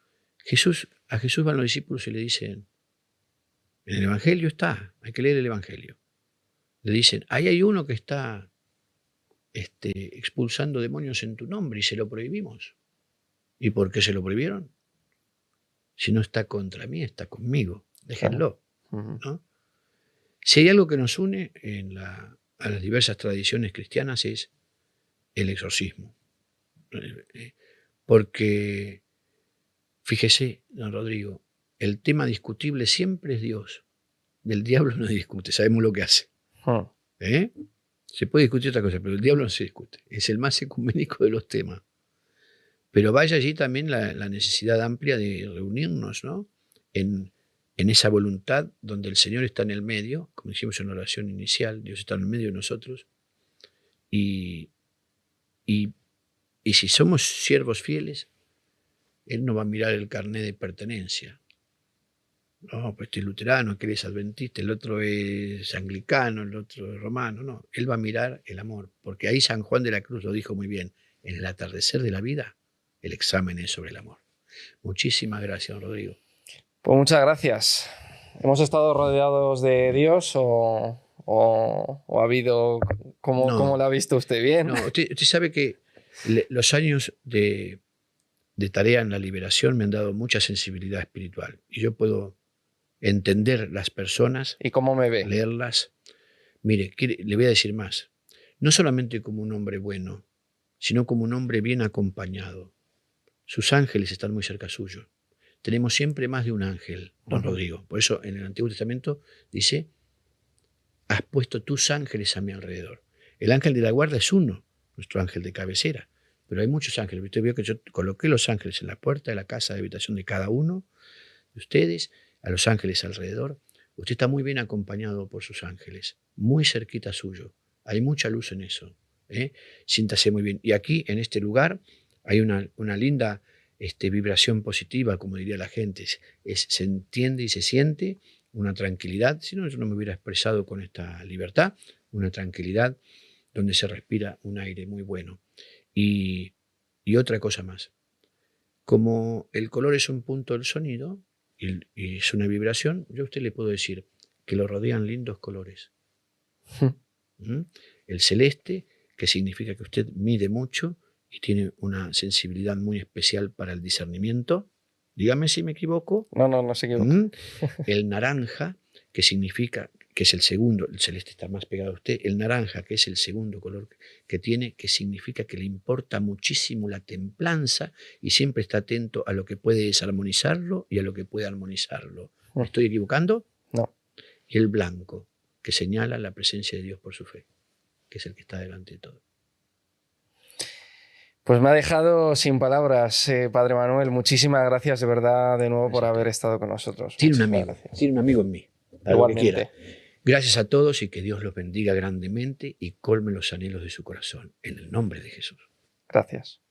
A Jesús van los discípulos y le dicen, en el Evangelio está, hay que leer el Evangelio. Le dicen, ahí hay uno que está expulsando demonios en tu nombre y se lo prohibimos. ¿Y por qué se lo prohibieron? Si no está contra mí, está conmigo. Claro. Déjenlo, Ujú. ¿no? Si hay algo que nos une a las diversas tradiciones cristianas es el exorcismo. Porque, fíjese, don Rodrigo, el tema discutible siempre es Dios. Del diablo no se discute, sabemos lo que hace. Mm. ¿Eh? Se puede discutir otra cosa, pero el diablo no se discute. Es el más ecuménico de los temas. Pero vaya allí también la necesidad amplia de reunirnos, ¿no? En esa voluntad donde el Señor está en el medio, como dijimos en la oración inicial, Dios está en el medio de nosotros, y, y, y si somos siervos fieles, Él no va a mirar el carné de pertenencia. No, pues este es luterano, aquel es adventista, el otro es anglicano, el otro es romano. No, Él va a mirar el amor, porque ahí San Juan de la Cruz lo dijo muy bien, en el atardecer de la vida, El examen es sobre el amor. Muchísimas gracias, don Rodrigo. Pues muchas gracias. ¿Hemos estado rodeados de Dios o ha habido... ¿Cómo lo ha visto usted? ¿Bien? No, usted sabe que los años de tarea en la liberación me han dado mucha sensibilidad espiritual. Y yo puedo entender las personas. ¿Y cómo me ve? Leerlas. Mire, le voy a decir más. No solamente como un hombre bueno, sino como un hombre bien acompañado. Sus ángeles están muy cerca suyo. Tenemos siempre más de un ángel, don Rodrigo. Por eso en el Antiguo Testamento dice, has puesto tus ángeles a mi alrededor. El ángel de la guarda es uno, nuestro ángel de cabecera. Pero hay muchos ángeles. Usted vio que yo coloqué los ángeles en la puerta de la casa de habitación de cada uno de ustedes, a los ángeles alrededor. Usted está muy bien acompañado por sus ángeles, muy cerquita suyo. Hay mucha luz en eso. Siéntase muy bien. Y aquí, en este lugar, hay una linda vibración positiva, como diría la gente. Se entiende y se siente una tranquilidad. Si no, yo no me hubiera expresado con esta libertad. Una tranquilidad donde se respira un aire muy bueno. Y otra cosa más. Como el color es un punto del sonido y es una vibración, yo a usted le puedo decir que lo rodean lindos colores. El celeste, que significa que usted mide mucho y tiene una sensibilidad muy especial para el discernimiento. Dígame si me equivoco. No se equivoca. El naranja, que significa que es el segundo, el celeste está más pegado a usted, el naranja, que es el segundo color que tiene, que significa que le importa muchísimo la templanza y siempre está atento a lo que puede desarmonizarlo y a lo que puede armonizarlo. ¿Me estoy equivocando? No. Y el blanco, que señala la presencia de Dios por su fe, que es el que está delante de todo. Pues me ha dejado sin palabras, Padre Manuel. Muchísimas gracias de verdad de nuevo por haber estado con nosotros. Tiene un amigo en mí. Igualmente. Gracias a todos y que Dios los bendiga grandemente y colme los anhelos de su corazón. En el nombre de Jesús. Gracias.